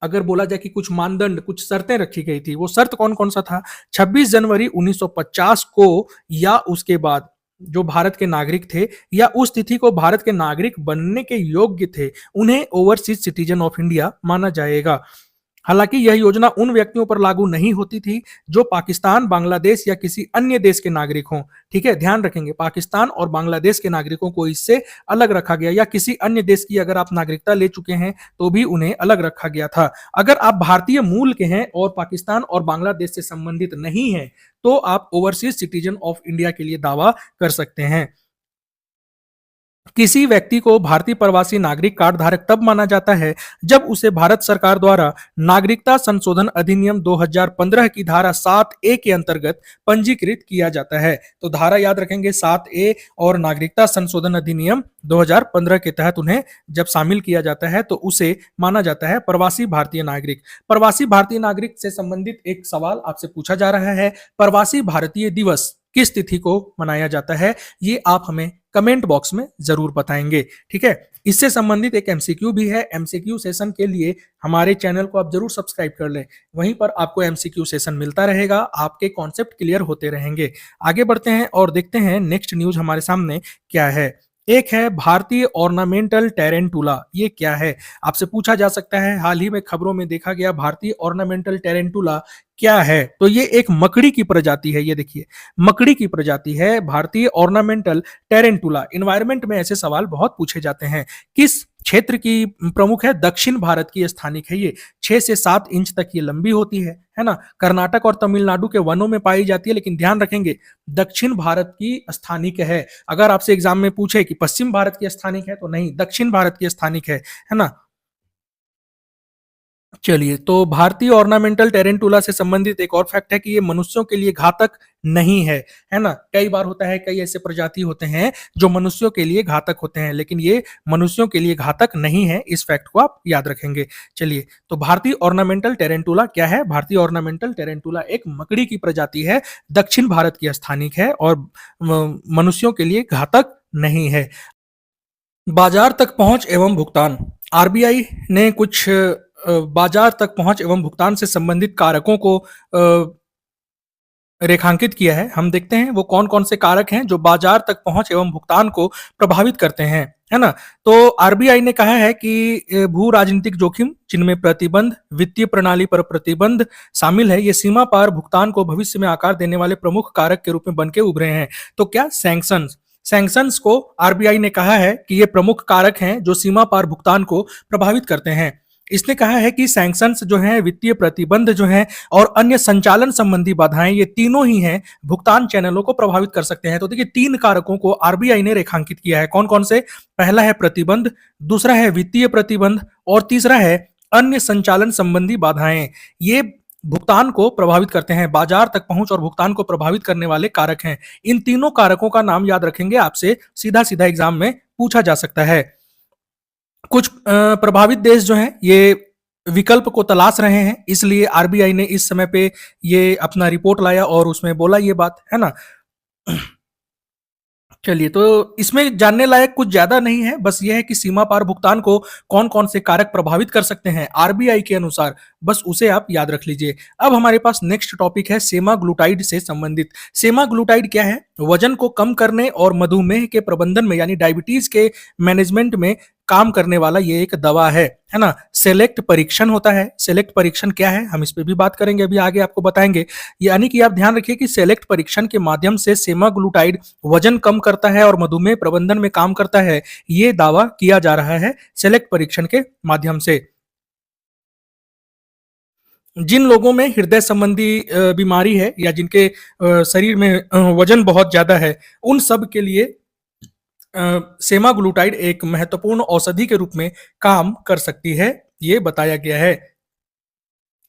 अगर बोला जाए कि कुछ मानदंड, कुछ शर्तें रखी गई थी, वो शर्त कौन-कौन सा था? 26 जनवरी 1950 को या उसके बाद जो भारत के नागरिक थे या उस तिथि को भारत के नागरिक बनने के योग्य थे, उन्हें ओवरसीज़ सिटीज़न ऑफ इंडिया माना जाएगा। हालांकि यह योजना उन व्यक्तियों पर लागू नहीं होती थी जो पाकिस्तान, बांग्लादेश या किसी अन्य देश के नागरिक हों। ठीक है, ध्यान रखेंगे, पाकिस्तान और बांग्लादेश के नागरिकों को इससे अलग रखा गया, या किसी अन्य देश की अगर आप नागरिकता ले चुके हैं तो भी उन्हें अलग रखा गया था। अगर आप भारतीय मूल के हैं और पाकिस्तान और बांग्लादेश से संबंधित नहीं हैं, तो आप ओवरसीज सिटीजन ऑफ इंडिया के लिए दावा कर सकते हैं। किसी व्यक्ति को भारतीय प्रवासी नागरिक कार्ड धारक तब माना जाता है जब उसे भारत सरकार द्वारा नागरिकता संशोधन अधिनियम 2015 की धारा 7A के अंतर्गत पंजीकृत किया जाता है। तो धारा याद रखेंगे 7A, और नागरिकता संशोधन अधिनियम 2015 के तहत उन्हें जब शामिल किया जाता है तो उसे माना जाता है प्रवासी भारतीय नागरिक। प्रवासी भारतीय नागरिक से संबंधित एक सवाल आपसे पूछा जा रहा है, प्रवासी भारतीय दिवस किस तिथि को मनाया जाता है? ये आप हमें कमेंट बॉक्स में जरूर बताएंगे। ठीक है, इससे संबंधित एक एमसीक्यू भी है। एमसीक्यू सेशन के लिए हमारे चैनल को आप जरूर सब्सक्राइब कर लें, वहीं पर आपको एमसीक्यू सेशन मिलता रहेगा, आपके कॉन्सेप्ट क्लियर होते रहेंगे। आगे बढ़ते हैं और देखते हैं नेक्स्ट न्यूज हमारे सामने क्या है। एक है भारतीय ऑर्नामेंटल टेरेंटुला, ये क्या है आपसे पूछा जा सकता है। हाल ही में खबरों में देखा गया भारतीय ऑर्नामेंटल टेरेंटुला क्या है, तो ये एक मकड़ी की प्रजाति है। ये देखिए, मकड़ी की प्रजाति है भारतीय ऑर्नामेंटल टेरेंटुला। इन्वायरमेंट में ऐसे सवाल बहुत पूछे जाते हैं। किस क्षेत्र की प्रमुख है? दक्षिण भारत की स्थानिक है। ये 6 से 7 इंच तक ये लंबी होती है ना। कर्नाटक और तमिलनाडु के वनों में पाई जाती है, लेकिन ध्यान रखेंगे दक्षिण भारत की स्थानिक है। अगर आपसे एग्जाम में पूछे कि पश्चिम भारत की स्थानिक है, तो नहीं, दक्षिण भारत की स्थानिक है ना। चलिए, तो भारतीय ऑर्नामेंटल टेरेंटुला से संबंधित एक और फैक्ट है कि ये मनुष्यों के लिए घातक नहीं है ना। कई बार होता है, कई ऐसे प्रजाति होते हैं जो मनुष्यों के लिए घातक होते हैं, लेकिन ये मनुष्यों के लिए घातक नहीं है। इस फैक्ट को आप याद रखेंगे। चलिए, तो भारतीय ऑर्नामेंटल टेरेंटुला क्या है? भारतीय ऑर्नामेंटल टेरेंटुला एक मकड़ी की प्रजाति है, दक्षिण भारत की स्थानिक है और मनुष्यों के लिए घातक नहीं है। बाजार तक पहुंच एवं भुगतान, आरबीआई ने कुछ बाजार तक पहुंच एवं भुगतान से संबंधित कारकों को रेखांकित किया है। हम देखते हैं वो कौन कौन से कारक हैं जो बाजार तक पहुंच एवं भुगतान को प्रभावित करते हैं, है ना। तो आरबीआई ने कहा है कि भू राजनीतिक जोखिम, जिनमें प्रतिबंध, वित्तीय प्रणाली पर प्रतिबंध शामिल है, ये सीमा पार भुगतान को भविष्य में आकार देने वाले प्रमुख कारक के रूप में बन के उभरे हैं। तो क्या सैंक्शंस को आरबीआई ने कहा है कि ये प्रमुख कारक हैं जो सीमा पार भुगतान को प्रभावित करते हैं। इसने कहा है कि सैंक्शंस जो हैं, वित्तीय प्रतिबंध जो हैं और अन्य संचालन संबंधी बाधाएं, ये तीनों ही हैं भुगतान चैनलों को प्रभावित कर सकते हैं। तो देखिए, 3 कारकों को आरबीआई ने रेखांकित किया है। कौन कौन से? पहला है प्रतिबंध, दूसरा है वित्तीय प्रतिबंध और तीसरा है अन्य संचालन संबंधी बाधाएं। ये भुगतान को प्रभावित करते हैं, बाजार तक पहुंच और भुगतान को प्रभावित करने वाले कारक हैं। इन तीनों कारकों का नाम याद रखेंगे, आपसे सीधा सीधा एग्जाम में पूछा जा सकता है। कुछ प्रभावित देश जो हैं ये विकल्प को तलाश रहे हैं, इसलिए आरबीआई ने इस समय पे ये अपना रिपोर्ट लाया और उसमें बोला ये बात, है ना। चलिए, तो इसमें जानने लायक कुछ ज्यादा नहीं है, बस ये है कि सीमा पार भुगतान को कौन कौन से कारक प्रभावित कर सकते हैं आरबीआई के अनुसार, बस उसे आप याद रख लीजिए। अब हमारे पास नेक्स्ट टॉपिक है सेमाग्लूटाइड से संबंधित। सेमाग्लूटाइड क्या है? वजन को कम करने और मधुमेह के प्रबंधन में, यानी डायबिटीज के मैनेजमेंट में काम करने वाला ये एक दवा है ना। सेलेक्ट परीक्षण होता है। सेलेक्ट परीक्षण क्या है, हम इस पे भी बात करेंगे, अभी आगे आपको बताएंगे। यानी कि आप ध्यान रखिए कि सेलेक्ट परीक्षण के माध्यम से सेमाग्लूटाइड वजन कम करता है और मधुमेह प्रबंधन में काम करता है, ये दावा किया जा रहा है सेलेक्ट परीक्षण के माध्यम से। जिन लोगों में हृदय संबंधी बीमारी है या जिनके शरीर में वजन बहुत ज्यादा है, उन सब के लिए सेमाग्लूटाइड एक महत्वपूर्ण औषधि के रूप में काम कर सकती है, ये बताया गया है।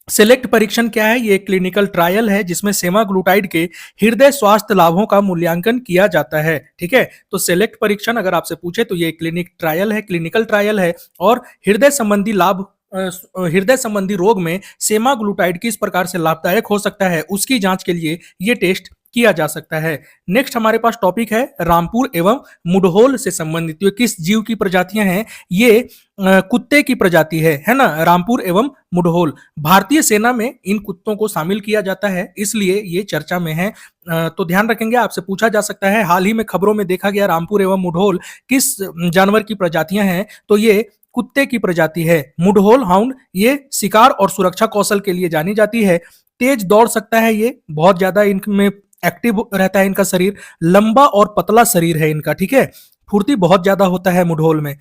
सेलेक्ट परीक्षण क्या है? ये क्लिनिकल ट्रायल है जिसमें सेमाग्लूटाइड के हृदय स्वास्थ्य लाभों का मूल्यांकन किया जाता है। ठीक है, तो सेलेक्ट परीक्षण अगर आपसे पूछे तो ये क्लिनिकल ट्रायल है और हृदय संबंधी लाभ, हृदय संबंधी रोग में सेमाग्लूटाइड किस प्रकार से लाभदायक हो सकता है, उसकी जांच के लिए ये टेस्ट किया जा सकता है। नेक्स्ट हमारे पास टॉपिक है रामपुर एवं मुढोल से संबंधित। ये किस जीव की प्रजातियां हैं? ये कुत्ते की प्रजाति है ना, रामपुर एवं मुढोल। भारतीय सेना में इन कुत्तों को शामिल किया जाता है, इसलिए ये चर्चा में है। तो ध्यान रखेंगे, आपसे पूछा जा सकता है हाल ही में खबरों में देखा गया रामपुर एवं मुढोल किस जानवर की प्रजातियां हैं? तो ये कुत्ते की प्रजाति है। मुढोल हाउंड ये शिकार और सुरक्षा कौशल के लिए जानी जाती है। तेज दौड़ सकता है, ये बहुत ज्यादा इनमें एक्टिव रहता है इनका शरीर, लंबा और पतला शरीर है इनका, ठीक है। फुर्ती बहुत ज्यादा होता है मुढोल में।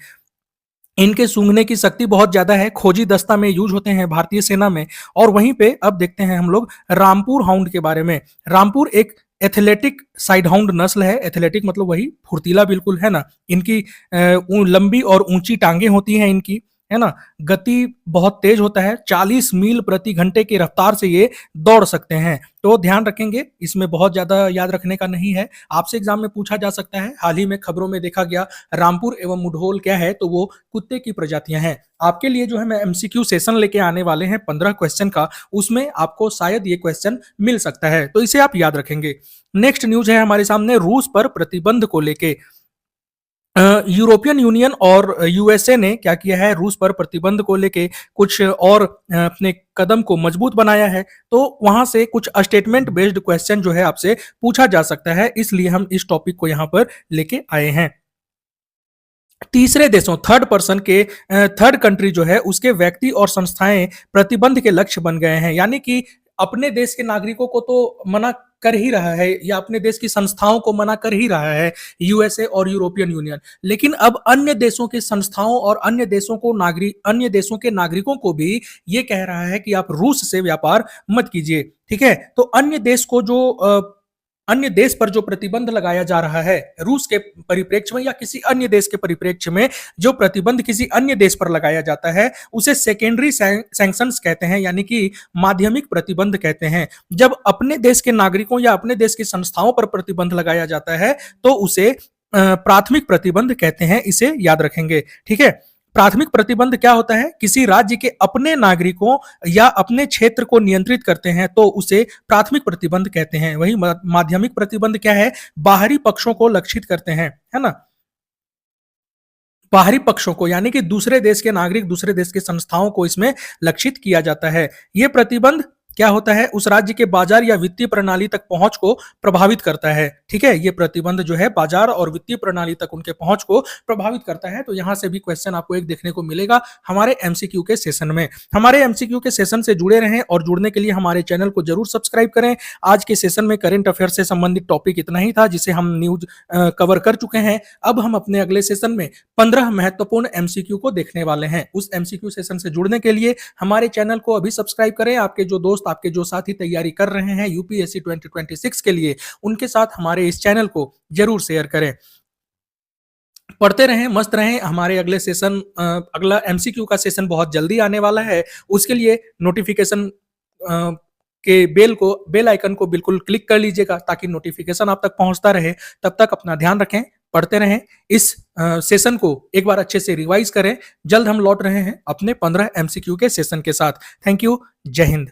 इनके सूंघने की शक्ति बहुत ज्यादा है, खोजी दस्ता में यूज होते हैं भारतीय सेना में। और वहीं पे अब देखते हैं हम लोग रामपुर हाउंड के बारे में। रामपुर एक एथलेटिक साइड हाउंड नस्ल है। एथलेटिक मतलब वही फुर्तीला, बिल्कुल, है ना। इनकी लंबी और ऊंची टांगे होती हैं इनकी, है ना। गति बहुत तेज होता है, 40 मील प्रति घंटे की रफ्तार से ये दौड़ सकते हैं। तो ध्यान रखेंगे, इसमें बहुत ज्यादा याद रखने का नहीं है। आपसे एग्जाम में पूछा जा सकता है हाल ही में खबरों में देखा गया रामपुर एवं मुढोल क्या है? तो वो कुत्ते की प्रजातियां हैं। आपके लिए जो है मैं एमसीक्यू सेशन लेके आने वाले हैं 15 क्वेश्चन का, उसमें आपको शायद ये क्वेश्चन मिल सकता है, तो इसे आप याद रखेंगे। नेक्स्ट न्यूज है हमारे सामने रूस पर प्रतिबंध को लेके। यूरोपियन यूनियन और यूएसए ने क्या किया है? रूस पर प्रतिबंध को लेके कुछ और अपने कदम को मजबूत बनाया है। तो वहां से कुछ स्टेटमेंट बेस्ड क्वेश्चन जो है आपसे पूछा जा सकता है, इसलिए हम इस टॉपिक को यहां पर लेके आए हैं। तीसरे देशों, थर्ड पर्सन के, थर्ड कंट्री जो है उसके व्यक्ति और संस्थाएं प्रतिबंध के लक्ष्य बन गए हैं। यानी कि अपने देश के नागरिकों को तो मना कर ही रहा है, या अपने देश की संस्थाओं को मना कर ही रहा है यूएसए और यूरोपियन यूनियन, लेकिन अब अन्य देशों की संस्थाओं और अन्य देशों के नागरिकों को भी ये कह रहा है कि आप रूस से व्यापार मत कीजिए, ठीक है। तो अन्य देश पर जो प्रतिबंध लगाया जा रहा है रूस के परिप्रेक्ष्य में या किसी अन्य देश के परिप्रेक्ष्य में, जो प्रतिबंध किसी अन्य देश पर लगाया जाता है उसे सेकेंडरी सैंक्शंस कहते हैं, यानी कि माध्यमिक प्रतिबंध कहते हैं। जब अपने देश के नागरिकों या अपने देश की संस्थाओं पर प्रतिबंध लगाया जाता है तो उसे प्राथमिक प्रतिबंध कहते हैं, इसे याद रखेंगे, ठीक है। प्राथमिक प्रतिबंध क्या होता है? किसी राज्य के अपने नागरिकों या अपने क्षेत्र को नियंत्रित करते हैं तो उसे प्राथमिक प्रतिबंध कहते हैं। वही माध्यमिक प्रतिबंध क्या है? बाहरी पक्षों को लक्षित करते हैं, है ना। बाहरी पक्षों को, यानी कि दूसरे देश के नागरिक, दूसरे देश की संस्थाओं को इसमें लक्षित किया जाता है। यह प्रतिबंध क्या होता है? उस राज्य के बाजार या वित्तीय प्रणाली तक पहुंच को प्रभावित करता है, ठीक है। ये प्रतिबंध जो है बाजार और वित्तीय प्रणाली तक उनके पहुंच को प्रभावित करता है। तो यहां से भी क्वेश्चन आपको एक देखने को मिलेगा हमारे एमसीक्यू के सेशन में। हमारे एमसीक्यू के सेशन से जुड़े रहें, और जुड़ने के लिए हमारे चैनल को जरूर सब्सक्राइब करें। आज के सेशन में करंट अफेयर से संबंधित टॉपिक इतना ही था जिसे हम न्यूज कवर कर चुके हैं। अब हम अपने अगले सेशन में 15 महत्वपूर्ण एमसीक्यू को देखने वाले हैं। उस एमसीक्यू सेशन से जुड़ने के लिए हमारे चैनल को अभी सब्सक्राइब करें। आपके जो दोस्त, आपके जो साथी तैयारी कर रहे हैं यूपीएससी 2026 के लिए, उनके साथ हमारे इस चैनल को जरूर शेयर करें। पढ़ते रहें, मस्त रहें। हमारे अगले सेशन, अगला एमसीक्यू का सेशन बहुत जल्दी आने वाला है। उसके लिए नोटिफिकेशन के बेल आइकन को बिल्कुल क्लिक कर लीजिएगा ताकि नोटिफिकेशन आप तक पहुंचता रहे। तब तक अपना ध्यान रखें, पढ़ते रहें। इस सेशन को एक बार अच्छे से रिवाइज करें। जल्द हम लौट रहे हैं अपने 15 एमसीक्यू के सेशन के साथ। Thank you. जय हिंद।